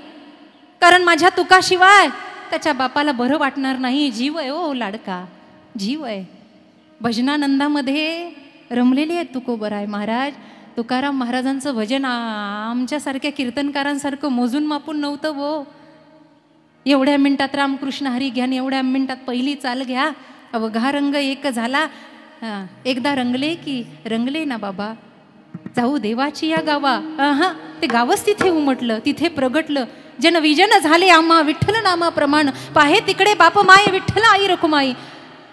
कारण माझ्या तुकाशिवाय त्याच्या बापाला बरं वाटणार नाही. जीव आहे ओ लाडका, जीव आहे. भजनानंदामध्ये रमलेले आहेत तुकोबाराय महाराज. तुकाराम महाराजांचं भजन आमच्यासारख्या कीर्तनकारांसारखं मोजून मापून नव्हतं वो. एवढ्या मिनिटात रामकृष्ण हरी घ्या, एवढ्या मिनिटात पहिली चाल घ्या. अवघा रंग एक झाला. एकदा रंगले की रंगले ना बाबा. जाऊ देवाची या गावा. ते गावच तिथे उमटलं, तिथे प्रगटलं. जन विजन झाले आम्हा विठ्ठल नामा प्रमाण. पाहे तिकडे बाप माय विठ्ठल आई रखुमाई.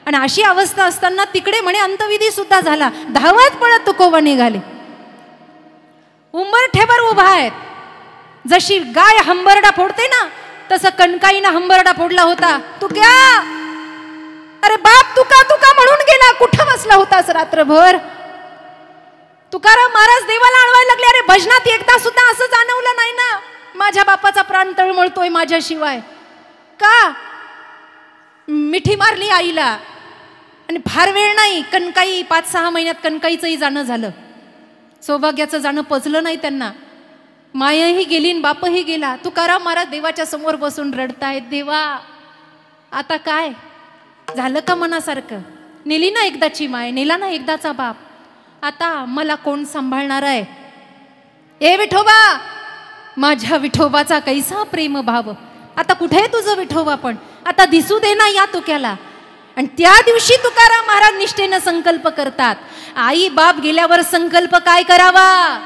आणि अशी अवस्था असताना तिकडे म्हणे अंतविधी सुद्धा झाला. धावत पळत तुकोबा निघाले. उंबरठ्यावर उभा आहेत. जशी गाय हंबरडा फोडते ना, तसं कणकाईनं हंबरडा फोडला होता. तुक्या, अरे बाप तुका तुका म्हणून गेला. कुठं बसला होतास रात्रभर? तुकाराम महाराज देवाला अडवायला लागले. अरे भजनात एकदा सुद्धा असं जाणवलं नाही ना, माझ्या बापाचा प्राण तळमळतोय माझ्याशिवाय. का? मिठी मारली आईला. आणि फार वेळ नाही, कणकाई 5-6 महिन्यात कणकाईचंही जाणं झालं. सौभाग्याचं जाणं पचलं नाही त्यांना. मायाही गेली आणि बापही गेला. तुकाराम महाराज देवाच्या समोर बसून रडतायत. देवा आता काय झालं का मनासारखं? नेली ना एकदाची माय, नेला ना एकदाचा बाप. आता मला कोण सांभाळणार आहे? ए विठोबा, माझ्या विठोबाचा कैसा प्रेम भाव. आता कुठे तुझं विठोबा? पण आता दिसू दे ना या तुक्याला. आणि त्या दिवशी तुकाराम महाराज निष्ठेनं संकल्प करतात. आई बाप गेल्यावर संकल्प काय करावा?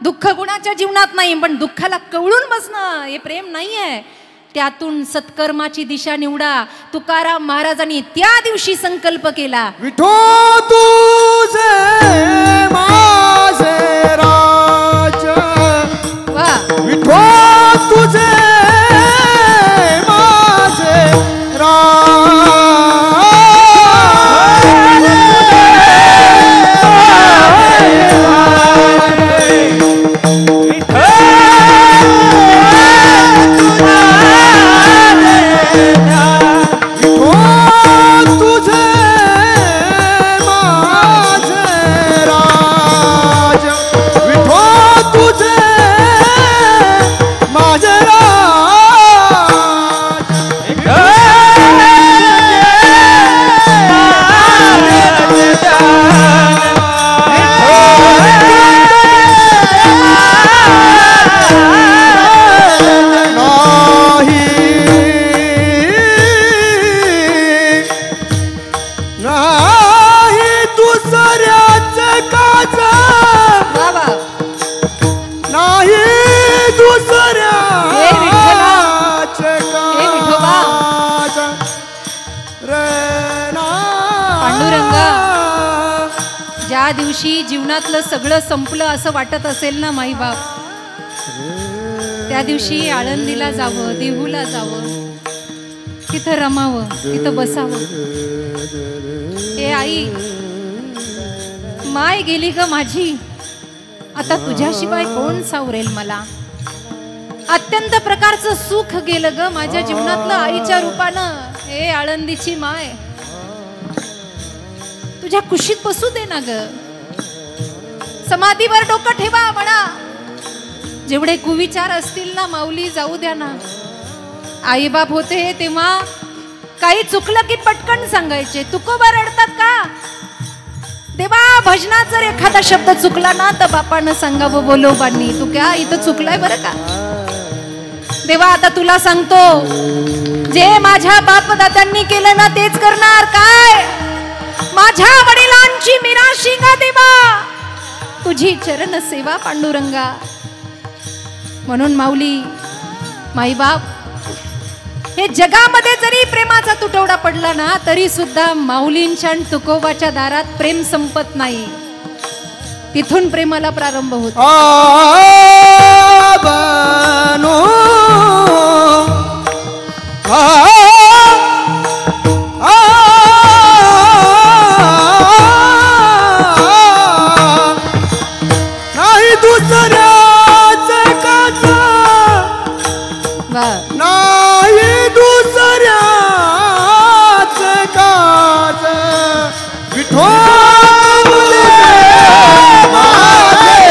दुःख गुणाच्या जीवनात नाही, पण दुःखाला कवळून बसणं हे प्रेम नाही आहे. त्यातून सत्कर्माची दिशा निवडा. तुकाराम महाराजांनी त्या दिवशी संकल्प केला. विठो तुझे माझे राज. वा, विठो तुझे माझे राज. ज्या दिवशी जीवनातलं सगळं संपलं असं वाटत असेल ना माई बाप, त्या दिवशी आळंदीला जावं, देहूला जावं, तिथं रमावं, तिथं बसावं. ए आई, माय गेली ग माझी, आता तुझ्याशिवाय कोण सावरेल मला. अत्यंत प्रकारचं सुख गेलं ग माझ्या जीवनातलं आईच्या रूपानं. ए आळंदीची माय, तुझ्या कुशीत बसू दे ना ग, समाधीवर डोकं ठेवा म्हणा. जेवढे कुविचार असतील ना माऊली, जाऊ द्या ना. आईबाप होते तेव्हा काही चुकलं की पटकन सांगायचे. तुकोबा रडतात का? देवा भजनात जर एखादा शब्द चुकला ना तर बापानं सांगावं बोलोबांनी तू क्या इथं चुकलाय बरं का. देवा आता तुला सांगतो, जे माझ्या बापदात्यांनी केलं ना तेच करणार. काय? माझ्या वडिलांची मिराशी का देवा, तुझी चरण सेवा पांडुरंगा. म्हणून माऊली, माईबाप हे जगामध्ये जरी प्रेमाचा तुटवडा पडला ना तरी सुद्धा माऊलींच्या आणि तुकोबाच्या दारात प्रेम संपत नाही. तिथून प्रेमाला प्रारंभ होतो. नाही दुसऱ्याच काच, नाही दुसऱ्याच काच, विठोबा माझे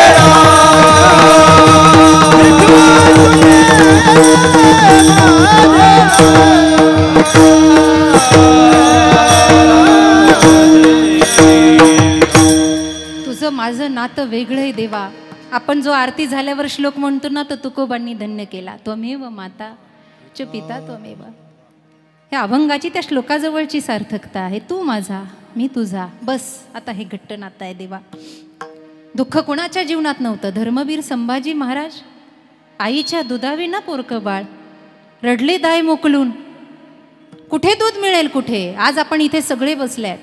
तुझं माझं नातं वेगळंय देवा. आपण जो आरती झाल्यावर श्लोक म्हणतो ना तो तुकोबांनी धन्य केला. त्वमेव माता च पिता त्वमेव. ह्या अभंगाची त्या श्लोकाजवळची सार्थकता आहे. तू माझा मी तुझा, बस आता हे घट्ट नातं आहे देवा. दुःख कुणाच्या जीवनात नव्हतं. धर्मवीर संभाजी महाराज आईच्या दुधाविना पोरकं बाळ, रडले दाय मोकलून. कुठे दूध मिळेल कुठे. आज आपण इथे सगळे बसले आहेत.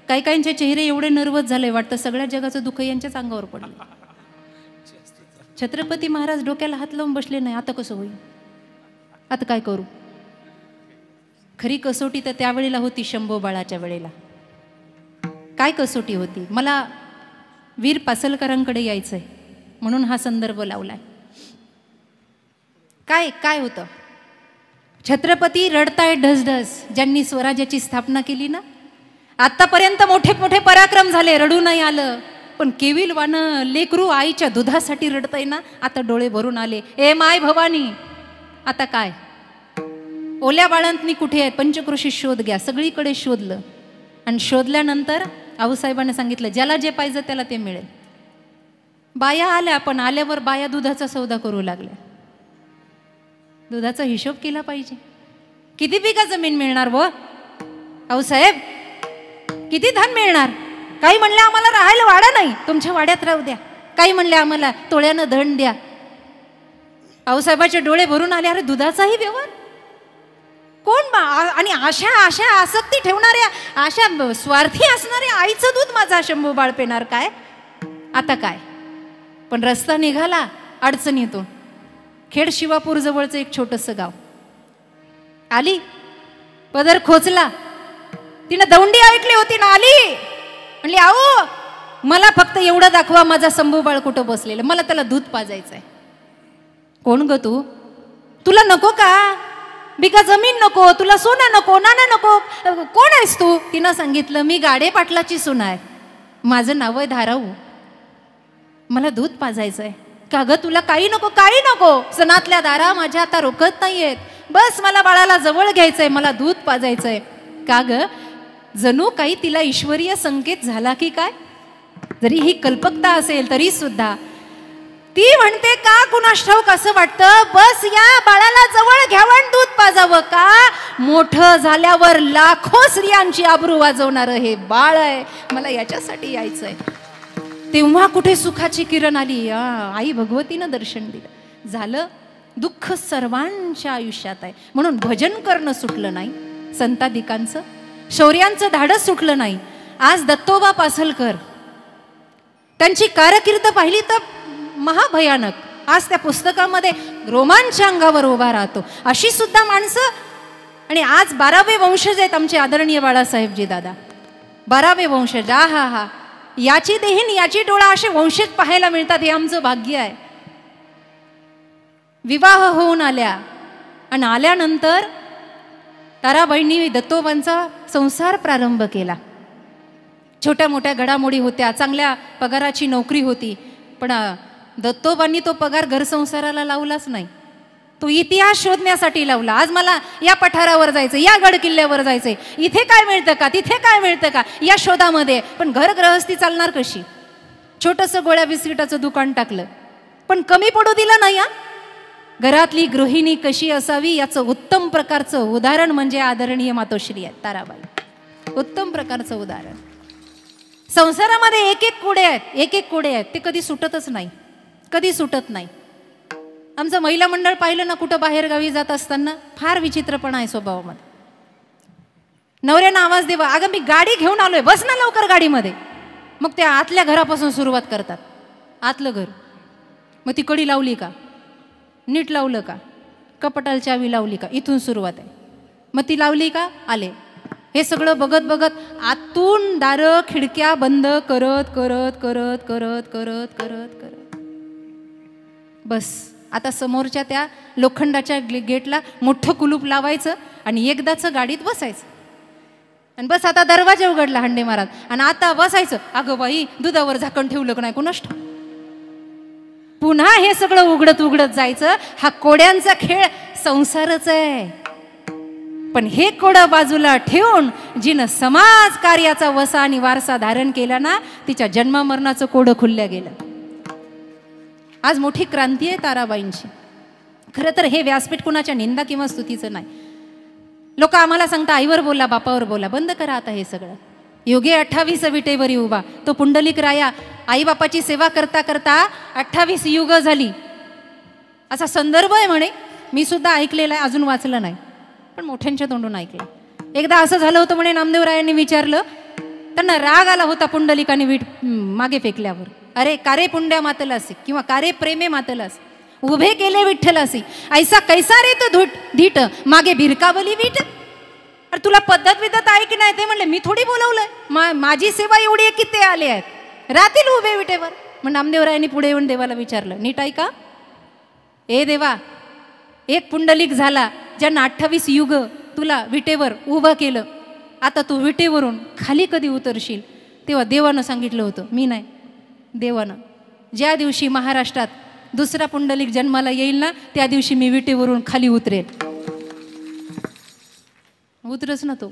काही काहींचे चेहरे एवढे नर्वस झाले वाटतं सगळ्या जगाचं दुःख यांच्याच अंगावर पडलं. छत्रपती महाराज डोक्याला हात लावून बसले नाही. आता कसं होईल, आता काय करू. खरी कसोटी तर त्यावेळेला होती शंभो बाळाच्या वेळेला. काय कसोटी होती. मला वीर पासलकरांकडे यायचंय म्हणून हा संदर्भ लावलाय. काय काय होतं. छत्रपती रडताय ढसढस. ज्यांनी स्वराज्याची स्थापना केली ना, आतापर्यंत मोठे मोठे पराक्रम झाले, रडू नाही आलं. पण केविल वानं लेकरू आईच्या दुधासाठी रडतय ना, आता डोळे भरून आले. ए माय भवानी, आता काय. ओल्या बाळांतनी कुठे आहेत. पंचक्रोशी शोध घ्या. सगळीकडे शोधलं आणि शोधल्यानंतर आऊसाहेबांना सांगितलं ज्याला जे पाहिजे त्याला ते मिळेल. बाया आल्या, पण आल्यावर बाया दुधाचा सौदा करू लागल्या. दुधाचा हिशोब केला पाहिजे. किती बिघा जमीन मिळणार व आऊसाहेब, किती धान मिळणार. काही म्हणले आम्हाला राहायला वाडा नाही, तुमच्या वाड्यात राहू द्या. काही म्हणले आम्हाला तोळ्यानं धन द्या. आऊसाहेबाचे डोळे भरून आले. अरे दुधाचाही व्यवहार कोण. आणि अशा आसक्ती ठेवणाऱ्या, अशा स्वार्थी असणाऱ्या आईचं दूध माझा शंभू बाळ पेणार काय. आता काय. पण रस्ता निघाला अडचणीतून. खेड शिवापूर जवळचं एक छोटंसं गाव. आली, पदर खोचला. तिनं दौंडी ऐकली होती ना, आली म्हणली आओ मला फक्त एवढं दाखवा माझा शंभू बाळ कुठं बसलेलं, मला त्याला दूध पाजायचंय. कोण ग तू. तुला नको का बिका जमीन नको, तुला सोनं नको, नाणं नको, कोण आहेस तू. तिनं सांगितलं मी गाडे पाटलाची सून आहे, माझं नाव आहे धाराऊ, मला दूध पाजायचंय. का ग तुला काही नको. काही नको. सणातल्या दारा माझ्या आता रोखत नाहीयेत. बस मला बाळाला जवळ घ्यायचंय, मला दूध पाजायचंय. का ग. जणू काही तिला ईश्वरीय संकेत झाला की काय. जरी ही कल्पकता असेल तरी सुद्धा ती म्हणते का कुणास ठाऊक असं वाटतं बस या बाळाला जवळ घ्यावं दूध पाजावं. का मोठं झाल्यावर लाखो स्त्रियांची आबरू वाजवणारं हे बाळ आहे, मला याच्यासाठी यायचंय. तेव्हा कुठे सुखाची किरण आली. आई भगवतीनं दर्शन दिलं. झालं. दुःख सर्वांच्या आयुष्यात आहे म्हणून भजन करणं सुटलं नाही. संतादिकांचं शौर्यांचं धाडस सुटलं नाही. आज दत्तोबा पासलकर त्यांची कारकीर्द पाहिली तर महाभयानक. आज त्या पुस्तकामध्ये रोमांच अंगावर उभा राहतो. अशी सुद्धा माणसं. आणि आज 12वे वंशज आहेत आमचे आदरणीय बाळासाहेबजी दादा. 12वे वंशज. हा हा याची देहीन याची डोळा असे वंशज पाहायला मिळतात, हे आमचं भाग्य आहे. विवाह होऊन आल्या आणि आल्यानंतर ताराबाईंनी दत्तोबांचा संसार प्रारंभ केला. छोट्या मोठ्या घडामोडी होत्या, चांगल्या पगाराची नोकरी होती. पण दत्तोबांनी तो पगार घरसंसाराला लावलाच नाही. तो इतिहास शोधण्यासाठी लावला. आज मला या पठारावर जायचं, या गड किल्ल्यावर जायचंय, इथे काय मिळतं का, तिथे काय मिळतं का, या शोधामध्ये. पण घर गृहस्थी चालणार कशी? छोटंसं गोळ्या बिस्किटाचं दुकान टाकलं, पण कमी पडू दिलं नाही. घरातली गृहिणी कशी असावी याचं उत्तम प्रकारचं उदाहरण म्हणजे आदरणीय मातोश्री आहेत ताराबाई. उत्तम प्रकारचं उदाहरण. संसारामध्ये एक एक कुडे आहेत, एक एक कुडे आहेत, ते कधी सुटतच नाही, कधी सुटत नाही. आमचं महिला मंडळ पाहिलं ना, कुठं बाहेर गावी जात असताना फार विचित्रपणा आहे स्वभावामध्ये. नवऱ्यानं आवाज देवा, अगं मी गाडी घेऊन आलोय, बस ना लवकर गाडीमध्ये. मग त्या आतल्या घरापासून सुरुवात करतात. आतलं घर, मग ती कडी लावली का, नीट लावलं का, कपाटाला चावी लावली का, इथून सुरुवात आहे. मग ती लावली का, आले. हे सगळं बघत बघत आतून दारं खिडक्या बंद करत करत करत करत करत करत करत बस. आता समोरच्या त्या लोखंडाच्या गेटला मोठं कुलूप लावायचं आणि एकदाचं गाडीत बसायचं. आणि बस आता दरवाजा उघडला हंडे महाराज, आणि आता बसायचं. अगं बाई, दुधावर झाकण ठेवलं का नाही कोणास ठाऊक. पुन्हा हे सगळं उघडत उघडत जायचं. हा कोड्यांचा खेळ संसारच आहे. पण हे कोडं बाजूला ठेवून जिनं समाज कार्याचा वसा आणि वारसा धारण केला ना, तिच्या जन्ममरणाचं कोडं खुलल्या गेलं. आज मोठी क्रांती आहे ताराबाईंची. खरं तर हे व्यासपीठ कुणाच्या निंदा किंवा स्तुतीचं नाही. लोक आम्हाला सांगता आईवर बोला, बापावर बोला. बंद करा आता हे सगळं. योगे 28 विटेवरी उभा. तो पुंडलिक राया आईबापाची सेवा करता करता 28 युग झाली असा संदर्भ आहे म्हणे. मी सुद्धा ऐकलेला आहे, अजून वाचलं नाही, पण मोठ्यांच्या तोंडून ऐकलं. एकदा असं झालं होतं म्हणे, नामदेवरायांनी विचारलं, त्यांना राग आला होता पुंडलिकाने वीट मागे फेकल्यावर. अरे कारे पुंड्या मातलासी किंवा कारे प्रेमे मातलास, उभे केले विठ्ठलासी, ऐसा कैसा रे तो धीट मागे भिरकावली वीट. अरे तुला पद्धत विद्धत आहे की नाही ते म्हणले. मी थोडी बोलवलंय, माझी सेवा एवढी आहे की ते आले आहेत, राहतील उभे विटेवर. मग नामदेवरायांनी पुढे येऊन देवाला विचारलं, नीट ऐका, ए देवा, एक पुंडलिक झाला ज्यांना 28 युग तुला विटेवर उभं केलं, आता तू विटेवरून खाली कधी उतरशील? तेव्हा देवानं सांगितलं होतं, मी नाही, देवानं, ज्या दिवशी महाराष्ट्रात दुसरा पुंडलिक जन्माला येईल ना, त्या दिवशी मी विटेवरून खाली उतरेल. उतरच ना तो.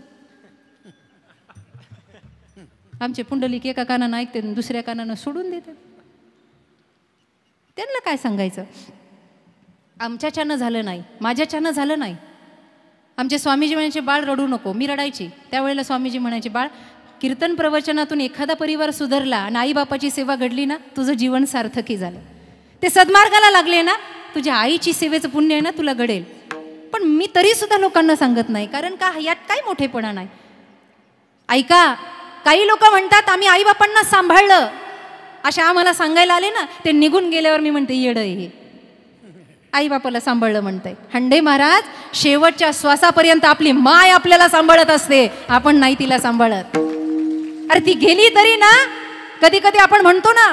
आमचे पुंडलिक एका कानानं ऐकते, दुसऱ्या कानानं सोडून देते. त्यांना काय सांगायचं? आमच्याच्यानं झालं नाही, माझ्याच्यानं झालं नाही. आमचे स्वामीजी म्हणायचे, बाळ रडू नको. मी रडायची त्यावेळेला. स्वामीजी म्हणायचे, बाळ, कीर्तन प्रवचनातून एखादा परिवार सुधारला आणि आईबापाची सेवा घडली ना, तुझं जीवन सार्थकी झालं. ते सद्मार्गाला लागले ना, तुझ्या आईची सेवेचं पुण्य आहे ना, तुला घडेल. पण मी तरी सुद्धा लोकांना सांगत नाही, कारण का, यात काय मोठेपणा नाही. ऐका, काही लोक म्हणतात आम्ही आईबापांना सांभाळलं, अशा आम्हाला सांगायला आले ना, ते निघून गेल्यावर मी म्हणते, येडं हे आईबापाला सांभाळलं म्हणतंय. हंडे महाराज शेवटच्या श्वासापर्यंत आपली माय आपल्याला सांभाळत असते, आपण नाही तिला सांभाळत. अरे ती गेली तरी ना, कधी कधी आपण म्हणतो ना,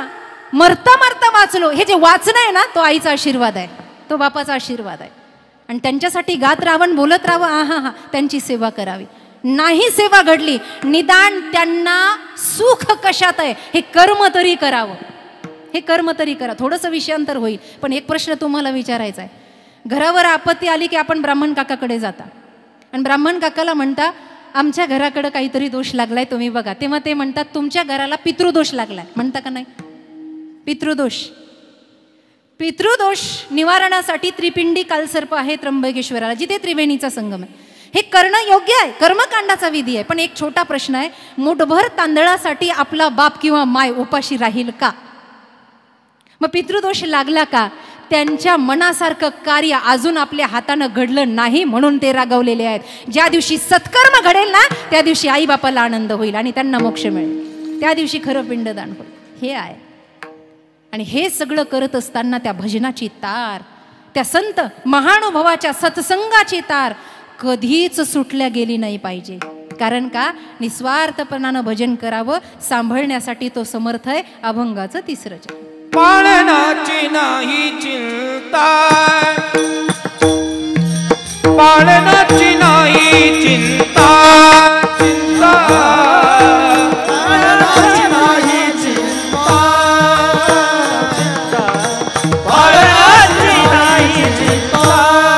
मरता मरता वाचलो. हे जे वाचणं आहे ना, तो आईचा आशीर्वाद आहे, तो बापाचा आशीर्वाद आहे. आणि त्यांच्यासाठी गात राहावं, बोलत राहावं, हा हा, त्यांची सेवा करावी. नाही सेवा घडली, निदान त्यांना सुख कशात आहे हे कर्म तरी करावं. हे कर्म तरी करा. थोडंसं विषयांतर होईल, पण एक प्रश्न तुम्हाला विचारायचा आहे. घरावर आपत्ती आली की आपण ब्राह्मण काकाकडे जाता आणि ब्राह्मण काकाला म्हणता, आमच्या घराकडे काहीतरी दोष लागलाय, तुम्ही बघा. तेव्हा ते म्हणतात, तुमच्या घराला पितृदोष लागलाय. म्हणता का नाही? पितृदोष. पितृदोष निवारणासाठी त्रिपिंडी कालसर्प आहे त्र्यंबकेश्वराला, जिथे त्रिवेणीचा संगम आहे. हे करणं योग्य आहे, कर्मकांडाचा विधी आहे. पण एक छोटा प्रश्न आहे, मुठभर तांदळासाठी आपला बाप किंवा माय उपाशी राहील का? मग पितृदोष लागला का? त्यांच्या मनासारखं कार्य अजून आपल्या हातानं घडलं नाही म्हणून ते रागवलेले आहेत. ज्या दिवशी सत्कर्म घडेल ना, त्या दिवशी आई बापाला आनंद होईल आणि त्यांना मोक्ष मिळेल. त्या दिवशी खरं पिंडदान होईल. हे आहे. आणि हे सगळं करत असताना त्या भजनाची तार, त्या संत महानुभवाच्या सत्संगाची तार कधीच सुटल्या गेली नाही पाहिजे. कारण का, निस्वार्थपणानं भजन करावं, सांभाळण्यासाठी तो समर्थ आहे. अभंगाचं तिसरं चरण. पाळनाची नाही चिंता, पाळनाची नाही चिंता, चिंता पाळनाची नाही चिंता, पाळनाची नाही चिंता,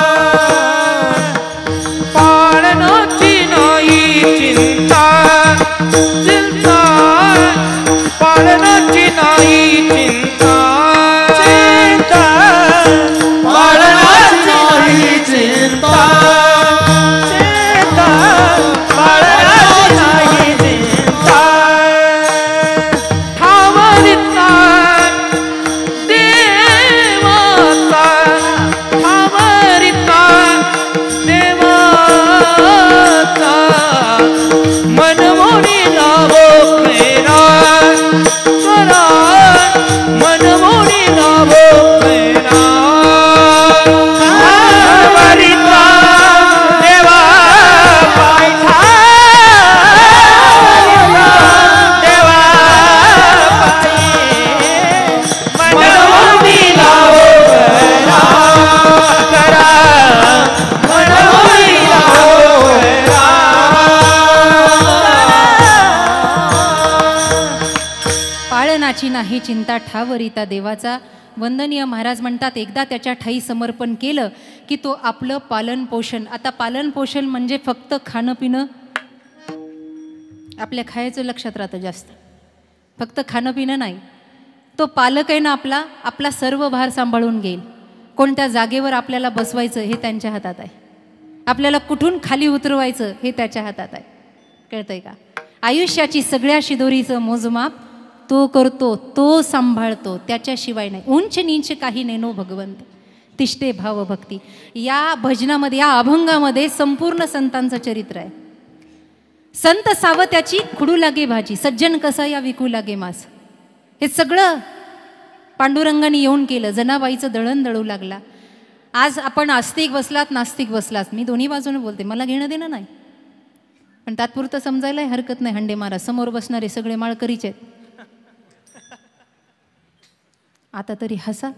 लावो कैरा करा मनमोडी लावो कैरा वरिता देवा पायथा देवा पाये मनमोडी लावो कैरा करा मनमोडी लावो कैरा पाळनाची नाही चिंता ठावरिता देवाचा. वंदनीय महाराज म्हणतात एकदा त्याच्या ठाई समर्पण केलं की तो आपलं पालन पोषण. आता पालन पोषण म्हणजे फक्त खाणं पिणं, आपल्या खायचं लक्षात राहतं जास्त, फक्त खाणं पिणं नाही. तो पालक आहे ना आपला, आपला सर्व भार सांभाळून घेईल. कोणत्या जागेवर आपल्याला बसवायचं हे त्यांच्या हातात आहे, आपल्याला कुठून खाली उतरवायचं हे त्याच्या हातात आहे. कळतंय का? आयुष्याची सगळ्या शिदोरीचं मोजमाप तो करतो, तो सांभाळतो, त्याच्याशिवाय नाही. उंच नीच काही नेनो भगवंत तिष्ठे भाव भक्ती. या भजनामध्ये, या अभंगामध्ये संपूर्ण संतांचं चरित्र आहे. संत सावत्याची खुडू लागे भाजी, सज्जन कसा या विकू लागे मास. हे सगळं पांडुरंगाने येऊन केलं. जनाबाईचं दळण दळू लागला. आज आपण आस्तिक बसलात नास्तिक बसलात, मी दोन्ही बाजूने बोलते, मला घेणं देणं नाही, पण तात्पुरतं समजायलाही हरकत नाही. हंडे महाराज समोर बसणारे सगळे माळकरीच आहेत. आता तरी हसा.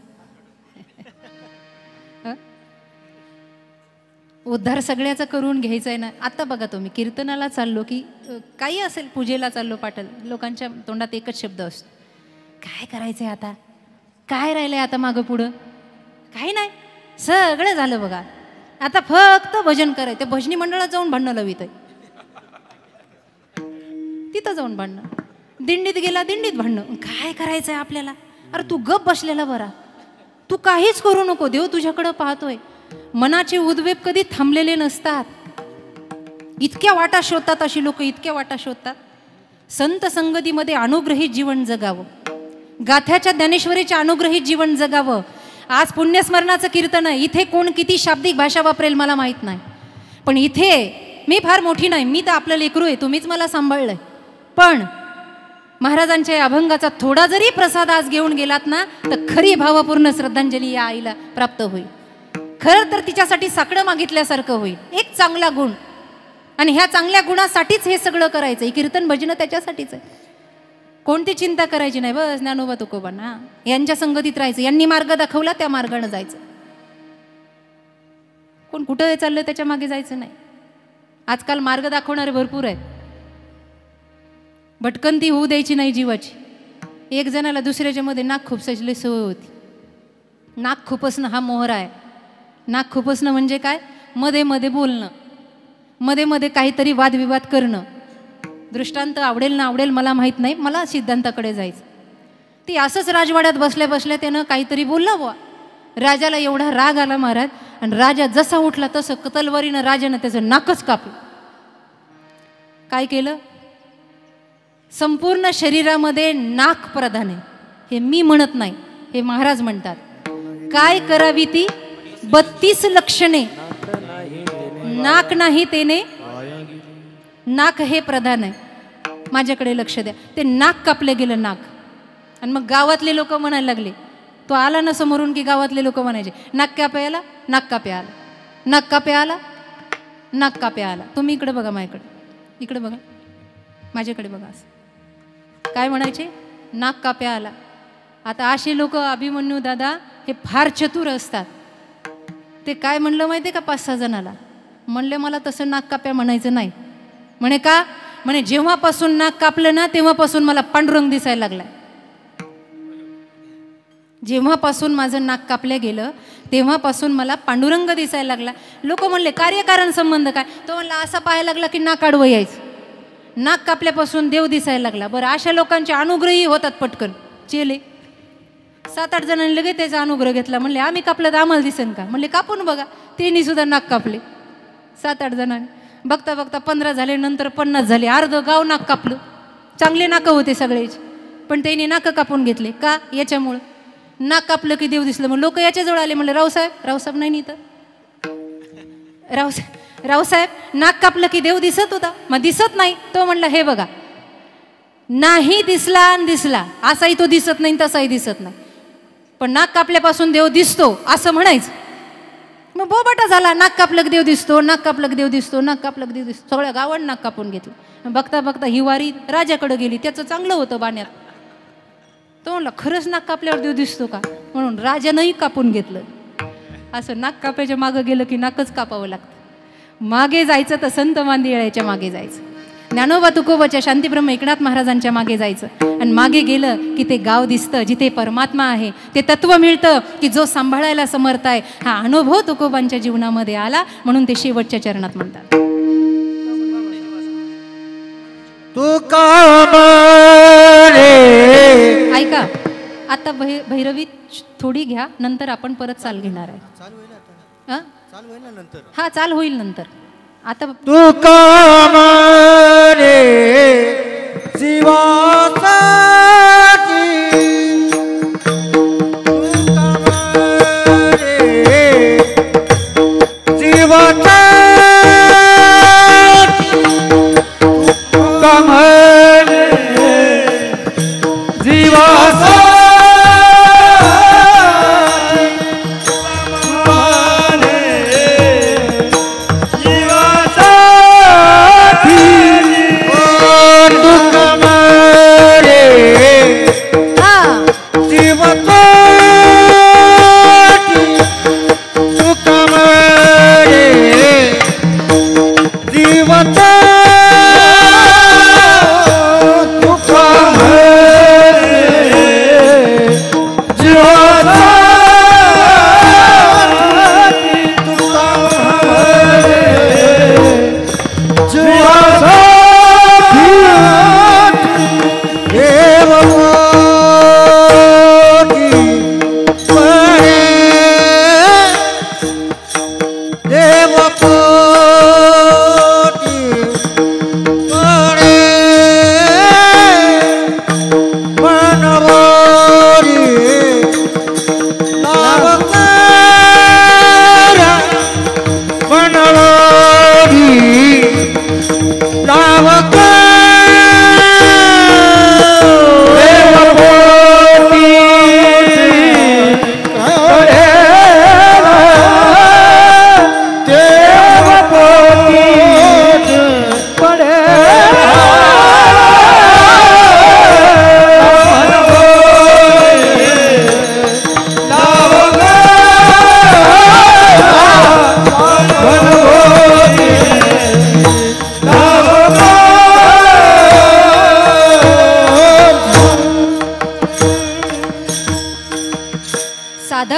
उद्धार सगळ्याचा करून घ्यायचा आहे ना. आता बघा तुम्ही कीर्तनाला चाललो की काही असेल, पूजेला चाललो, पाटल लोकांच्या तोंडात एकच शब्द असतो, काय करायचंय आता, काय राहिलंय आता मागं पुढं, काही नाही, सगळं झालं बघा, आता फक्त भजन करायचं. भजनी मंडळात जाऊन भांडणं लावित आहे, तिथं जाऊन भांडणं, दिंडीत गेला दिंडीत भांडणं. काय करायचंय आपल्याला? अरे तू गप बसलेला बरा, तू काहीच करू नको, देव तुझ्याकडं पाहतोय. मनाचे उद्वेग कधी थांबलेले नसतात. इतक्या वाटा शोधतात अशी लोक, इतक्या वाटा शोधतात. संत संगतीमध्ये अनुग्रहित जीवन जगावं, गाथ्याच्या ज्ञानेश्वरीच्या अनुग्रहित जीवन जगावं. आज पुण्यस्मरणाचं कीर्तन आहे, इथे कोण किती शाब्दिक भाषा वापरेल मला माहीत नाही, पण इथे मी फार मोठी नाही, मी तर आपलं लेकरू आहे, तुम्हीच मला सांभाळलंय. पण महाराजांच्या या अभंगाचा थोडा जरी प्रसाद आज घेऊन गेलात ना, तर खरी भावपूर्ण श्रद्धांजली या आईला प्राप्त होईल. खरं तर तिच्यासाठी साकडं मागितल्यासारखं होईल, एक चांगला गुण, आणि ह्या चांगल्या गुणासाठीच हे सगळं करायचं. ही कीर्तन भजनं त्याच्यासाठीच आहे. कोणती चिंता करायची नाही, बस ज्ञानोबा तुकोबांना यांच्या संगतीत राहायचं, यांनी मार्ग दाखवला त्या मार्गाने जायचं. कोण कुठं चाललं त्याच्या मागे जायचं नाही. आजकाल मार्ग दाखवणारे भरपूर आहेत, भटकंती होऊ द्यायची नाही जीवाची. एक जणाला दुसऱ्याच्या मध्ये नाक खुपसायची सवय होती. नाक खुपसणं हा मोहरा आहे. नाक खुपसणं म्हणजे काय? मध्ये मध्ये बोलणं, मध्ये मध्ये काहीतरी वादविवाद करणं. दृष्टांत आवडेल ना आवडेल मला माहीत नाही, मला सिद्धांताकडे जायचं. ती असंच राजवाड्यात बसल्या बसल्या त्यानं काहीतरी बोललं बुवा. राजाला एवढा राग आला महाराज, आणि राजा जसा उठला तसं तलवारीनं राजानं त्याचं नाकच कापलं. काय केलं? संपूर्ण शरीरामध्ये नाक प्रधान आहे, हे मी म्हणत नाही, हे महाराज म्हणतात. काय करावी ती 32 लक्षणे, नाक नाही तेने, नाक हे प्रधान आहे. माझ्याकडे लक्ष द्या. ते नाक कापले गेलं, नाक. आणि मग गावातले लोक म्हणायला लागले, तो आला ना समोरून की गावातले लोक म्हणायचे, नाक कापे आला, नाक कापे आला, नाक कापे आला, नाक कापे आला. तुम्ही इकडे बघा, माझ्याकडे, इकडे बघा, माझ्याकडे बघा. असं काय म्हणायचे? नाक कापे आला. आता असे लोक, अभिमन्यू दादा हे फार चतुर असतात. ते काय म्हणलं माहिती आहे का? 5-6 जणाला म्हणले, मला तसं नाक काप्या म्हणायचं नाही. म्हणे का? म्हणे जेव्हापासून नाक कापलं ना तेव्हापासून मला पांडुरंग दिसायला लागलाय. जेव्हापासून माझं नाक कापलं गेलं तेव्हापासून मला पांडुरंग दिसायला लागला. लोक म्हणले कार्यकारण संबंध काय? तो म्हणला असा पाहायला लागला की नाक आडवं यायचं, नाक कापल्यापासून देव दिसायला लागला. बरं, अशा लोकांचे अनुग्रही होतात पटकन. चेले 7-8 जणांनी लगेच त्याचा अनुग्रह घेतला. म्हणले आम्ही कापलं तर आम्हाला दिसेल का? म्हणले कापून बघा. त्यांनी सुद्धा नाक कापले 7-8 जणांनी. बघता बघता 15 झाले, नंतर 50 झाले, अर्ध गाव नाक कापलं. चांगले नाकं होते सगळेच, पण त्यांनी नाकं कापून घेतले. का? याच्यामुळं नाक कापलं की देव दिसलं. मग लोक याच्याजवळ आले, म्हणले रावसाहेब नाही इथं, रावसाहेब नाक कापलं की देव दिसत होता, मग दिसत नाही. तो म्हणला हे बघा, नाही दिसला आणि दिसला, असाही तो दिसत नाही तसाही दिसत नाही, पण नाक कापल्यापासून देव दिसतो असं म्हणायचं. मग बोबाटा झाला, नाक कापलं देव दिसतो, नाक कापलं देव दिसतो, नाक कापलं देव दिसतो. सगळ्या गावात नाक कापून घेतलं. बघता बघता ही वारी राजाकडे गेली, त्याचं चांगलं होतं बाण्यात. तो म्हणला खरंच नाक कापल्यावर देव दिसतो का, म्हणून राजानंही कापून घेतलं. असं नाक कापायच्या मागं गेलं की नाकच कापावं लागतं. मागे जायचं तर संत मांदियाळ्याच्या मागे जायचं, ज्ञानोबा तुकोबाच्या शांतीब्रह्म एकनाथ महाराजांच्या मागे जायचं. आणि मागे गेलं की ते गाव दिसतं जिथे परमात्मा आहे, ते तत्व मिळतं की जो सांभाळायला समर्थ आहे. हा अनुभव तुकोबांच्या जीवनामध्ये आला, म्हणून ते शेवटच्या चरणात म्हणतात. ऐका, आता भैरवी थोडी घ्या, नंतर आपण परत चाल घेणार आहे. हा चाल होईल नंतर. आता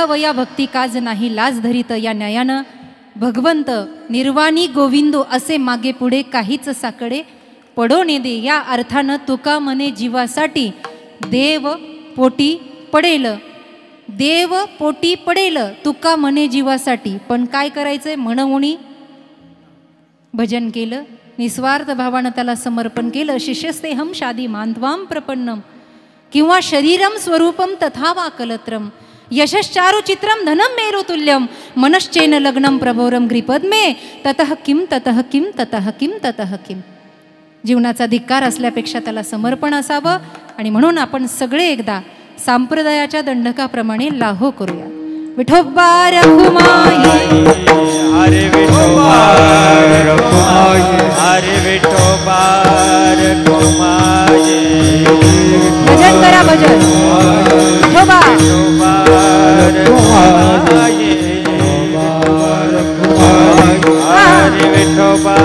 वया भक्ती काज नाही लाज धरित या न्यायानं भगवंत निर्वाणी गोविंदो असे मागे पुढे काहीच साकडे पडोने दे. या अर्थानं तुका मने जीवासाठी देव पोटी पडेल, देव पोटी पडेल तुका मने जीवासाठी. पण काय करायचंय, म्हणवणी भजन केलं, निस्वार्थ भावानं त्याला समर्पण केलं. शिष्यस्तेहम शादी मांत्वाम प्रपन्नम किंवा शरीरम स्वरूपम तथा वा कलत्रम यशश्चारु चित्रम धनम मेरु तुल्यम मनश्चेन लग्नम प्रभोरम ग्रीपद्मे ततः किम ततः किम ततः किम ततः किम. जीवनाचा धिक्कार असल्यापेक्षा त्याला समर्पण असावं. आणि म्हणून आपण सगळे एकदा संप्रदायाच्या दंडकाप्रमाणे लाहो करूया. विठोबा रखुमाई हरे विठोबा रखुमाई, हरे विठोबा रखुमाई. भजन करा, भजन. विठोबा रखुमाई, हरे विठोबा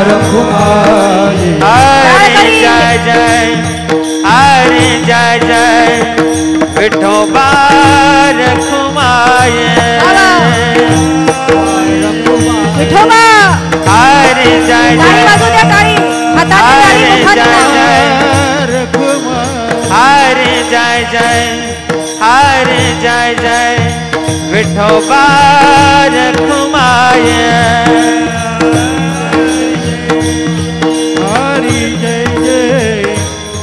रखुमाई, हरे जय जय, हरे जय जय विठोबा रखुमाई. विठोबा हरे जय टाळी वाजू द्या, टाळी हाताने टाळी मुखात हरे जय जय, हरे जय जय विठोबा रखुमाई. हरे जय जय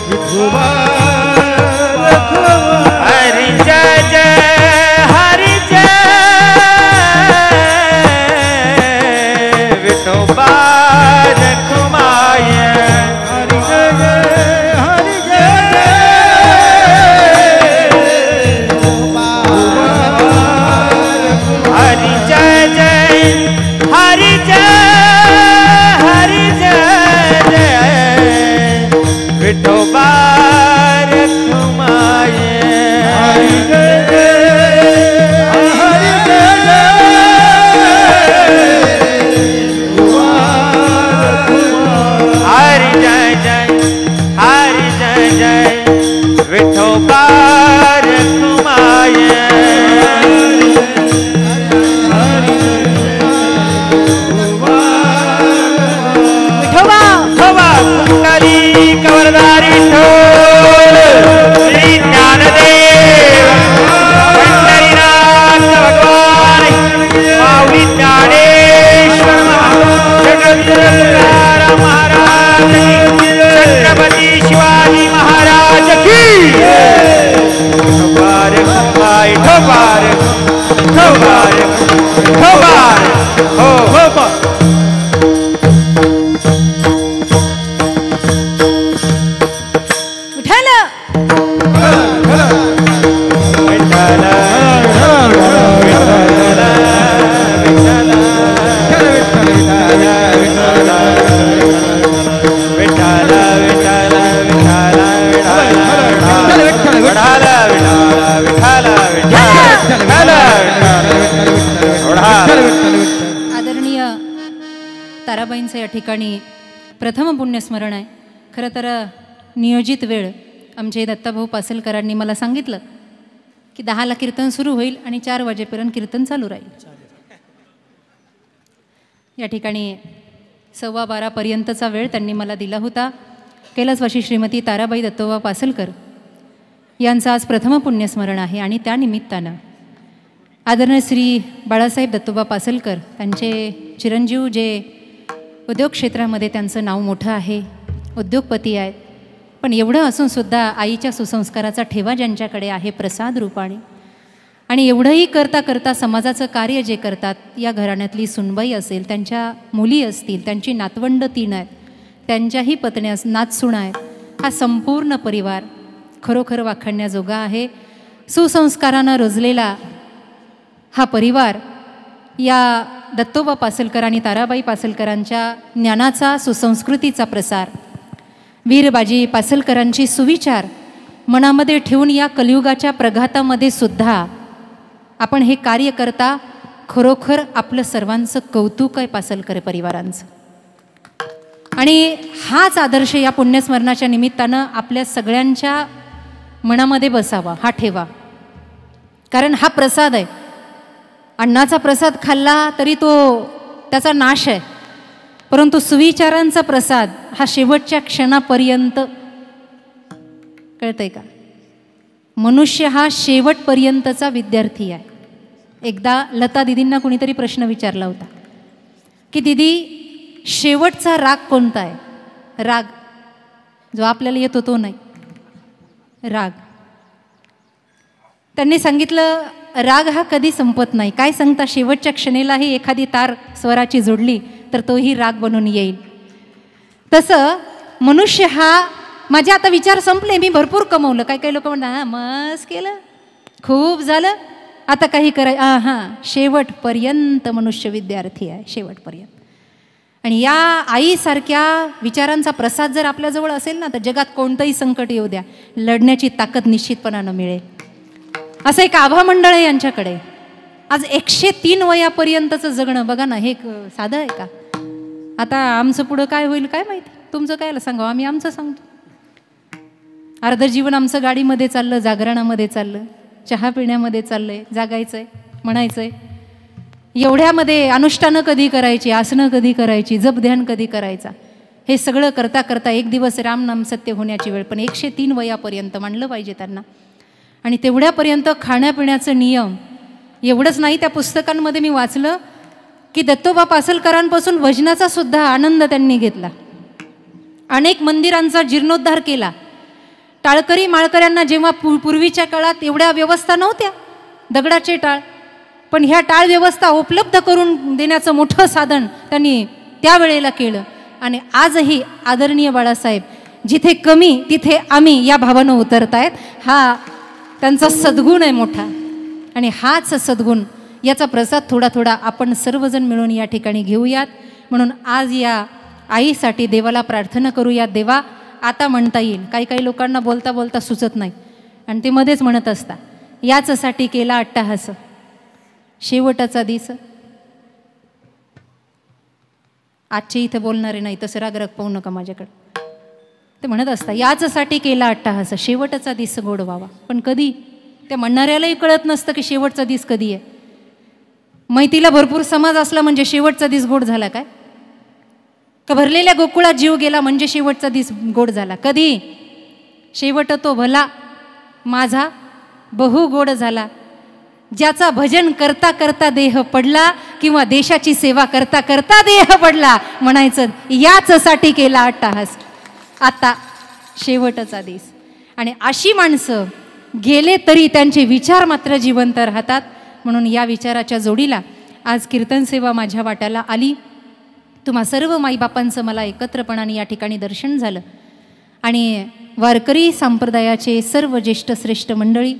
विठोबा रखुमाई. हरे जय जय, हरे जय विठोबा रखुमाई. छत्रपती शिवाजी महाराज की ठोबार ठोबार ठोबार ठोबार हो हो आदरणीय ताराबाईंचं या ठिकाणी प्रथम पुण्यस्मरण आहे. खरं तर नियोजित वेळ आमचे दत्ताभाऊ पासलकरांनी मला सांगितलं की 10ला कीर्तन सुरू होईल आणि 4 वाजेपर्यंत कीर्तन चालू राहील. या ठिकाणी 12:15पर्यंतचा वेळ त्यांनी मला दिला होता. कैलासवासी श्रीमती ताराबाई दत्तोबा पासलकर यांचं आज प्रथम पुण्यस्मरण आहे आणि त्यानिमित्तानं आदरणीय श्री बाळासाहेब दत्तोबा पासलकर त्यांचे चिरंजीव जे उद्योग क्षेत्रामध्ये त्यांचं नाव मोठं आहे, उद्योगपती आहेत, पण एवढं असूनसुद्धा आईच्या सुसंस्काराचा ठेवा ज्यांच्याकडे आहे प्रसाद रूपाने आणि एवढंही करता करता समाजाचं कार्य जे करतात, या घराण्यातली सुनबाई असेल, त्यांच्या मुली असतील, त्यांची नातवंड 3 आहेत, त्यांच्याही पत्न्या नातसुना आहेत, हा संपूर्ण परिवार खरोखर वाखाणण्याजोगा आहे. सुसंस्कारानं रुजलेला हा परिवार या दत्तोबा पासलकर आणि ताराबाई पासलकरांच्या ज्ञानाचा, सुसंस्कृतीचा प्रसार, वीरबाजी पासलकरांची सुविचार मनामध्ये ठेवून या कलियुगाच्या प्रघातामध्ये सुद्धा आपण हे कार्य करता. खरोखर आपलं सर्वांचं कौतुक आहे पासलकर परिवारांचं आणि हाच आदर्श या पुण्यस्मरणाच्या निमित्तानं आपल्या सगळ्यांच्या मनामध्ये बसावा, हा ठेवा. कारण हा प्रसाद आहे. अन्नाचा प्रसाद खाल्ला तरी तो त्याचा नाश आहे, परंतु सुविचारांचा प्रसाद हा शेवटच्या क्षणापर्यंत. कळतंय का? मनुष्य हा शेवटपर्यंतचा विद्यार्थी आहे. एकदा लता दिदींना कुणीतरी प्रश्न विचारला होता की दिदी शेवटचा राग कोणता आहे? राग जो आपल्याला येतो तो नाही, राग. त्यांनी सांगितलं राग हा कधी संपत नाही. काय सांगता, शेवटच्या क्षणेलाही एखादी तार स्वराची जोडली तर तोही राग बनून येईल. तसं मनुष्य हा, माझे आता विचार संपले, मी भरपूर कमवलं. काही काही लोक म्हणतात हां मस्त केलं, खूप झालं, आता काही कराय हां, शेवटपर्यंत मनुष्य विद्यार्थी आहे, शेवटपर्यंत. आणि या आईसारख्या विचारांचा प्रसाद जर आपल्याजवळ असेल ना, तर जगात कोणतंही संकट येऊ द्या, लढण्याची ताकद निश्चितपणानं मिळेल. असं एक आभा मंडळ आहे यांच्याकडे. आज 103 वयापर्यंतचं जगणं बघा ना, हे साधं आहे का? आता आमचं पुढं काय होईल काय माहिती, तुमचं कायला सांगावं, आम्ही आमचं सांगतो. अर्ध जीवन आमचं गाडीमध्ये चाललं, जागरणामध्ये चाललं, चहा पिण्यामध्ये चाललंय, जागायचंय, म्हणायचंय. एवढ्यामध्ये अनुष्ठानं कधी करायची, आसनं कधी करायची, जप ध्यान कधी करायचा, हे सगळं करता करता एक दिवस रामनाम सत्य होण्याची वेळ. पण 103 वयापर्यंत मानलं पाहिजे त्यांना. आणि तेवढ्यापर्यंत खाण्यापिण्याचं नियम. एवढंच नाही, त्या पुस्तकांमध्ये मी वाचलं की दत्तोबा पासलकरांपासून भजनाचा सुद्धा आनंद त्यांनी घेतला. अनेक मंदिरांचा जीर्णोद्धार केला. टाळकरी माळकऱ्यांना जेव्हा पूर्वीच्या काळात एवढ्या व्यवस्था नव्हत्या, दगडाचे टाळ, पण ह्या टाळ व्यवस्था उपलब्ध करून देण्याचं मोठं साधन त्यांनी त्यावेळेला केलं. आणि आजही आदरणीय बाळासाहेब जिथे कमी तिथे आम्ही या भावानं उतरतायत. हा त्यांचा सद्गुण आहे मोठा. आणि हाच सद्गुण, याचा प्रसाद थोडा थोडा आपण सर्वजण मिळून या ठिकाणी घेऊयात. म्हणून आज या आईसाठी देवाला प्रार्थना करूयात. देवा, आता म्हणता येईल. काही काही लोकांना बोलता बोलता सुचत नाही आणि ते मध्येच म्हणत असता, याचसाठी केला अट्टाहास, शेवटाचा दिस. आजचे इथे बोलणारे नाही, तसं राग पाहू नका माझ्याकडे. ते म्हणत असता, याचसाठी केला अट्टाहास, शेवटचा दिस गोड व्हावा. पण कधी? त्या म्हणणाऱ्यालाही कळत नसतं की शेवटचा दिस कधी आहे. मैतीला भरपूर समाज असला म्हणजे शेवटचा दिस गोड झाला काय? का भरलेल्या गोकुळात जीव गेला म्हणजे शेवटचा दिस गोड झाला? कधी? शेवट तो भला माझा बहु गोड झाला, ज्याचा भजन करता करता देह पडला, किंवा देशाची सेवा करता करता देह पडला. म्हणायचं याचसाठी केला अट्टाहास. आता शेवटचा दिस. आणि अशी माणसं गेले तरी त्यांचे विचार मात्र जिवंत राहतात. म्हणून या विचाराच्या जोडीला आज कीर्तन सेवा माझ्या वाट्याला आली. तुम्हा सर्व माईबापांचं मला एकत्रपणाने या ठिकाणी दर्शन झालं. आणि वारकरी संप्रदायाचे सर्व ज्येष्ठ श्रेष्ठ मंडळी,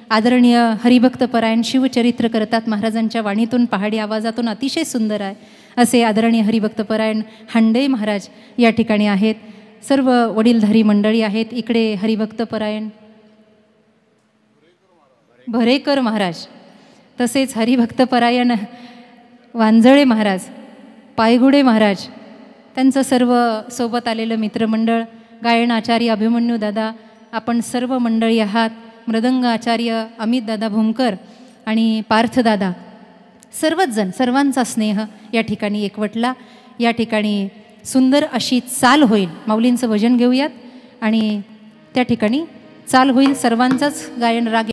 आदरणीय हरिभक्तपरायण शिवचरित्र करतात महाराजांच्या वाणीतून, पहाडी आवाजातून अतिशय सुंदर आहे असे आदरणीय हरिभक्तपरायण हांडे महाराज या ठिकाणी आहेत. सर्व वडीलधारी मंडळी आहेत. इकडे हरिभक्तपरायण भरेकर महाराज, तसेच हरिभक्तपरायण वांजळे महाराज, पायगुडे महाराज, त्यांचं सर्व सोबत आलेलं मित्रमंडळ, गायन आचार्य अभिमन्यू दादा, आपण सर्व मंडळी आहात, मृदंग आचार्य अमित दादा भूमकर आणि पार्थदादा, सर्वच जण, सर्वांचा स्नेह या ठिकाणी एकवटला. या ठिकाणी सुंदर अशी चाल होईल. माऊलींचं भजन घेऊयात आणि त्या ठिकाणी चाल होईल. सर्वांचाच गायन राग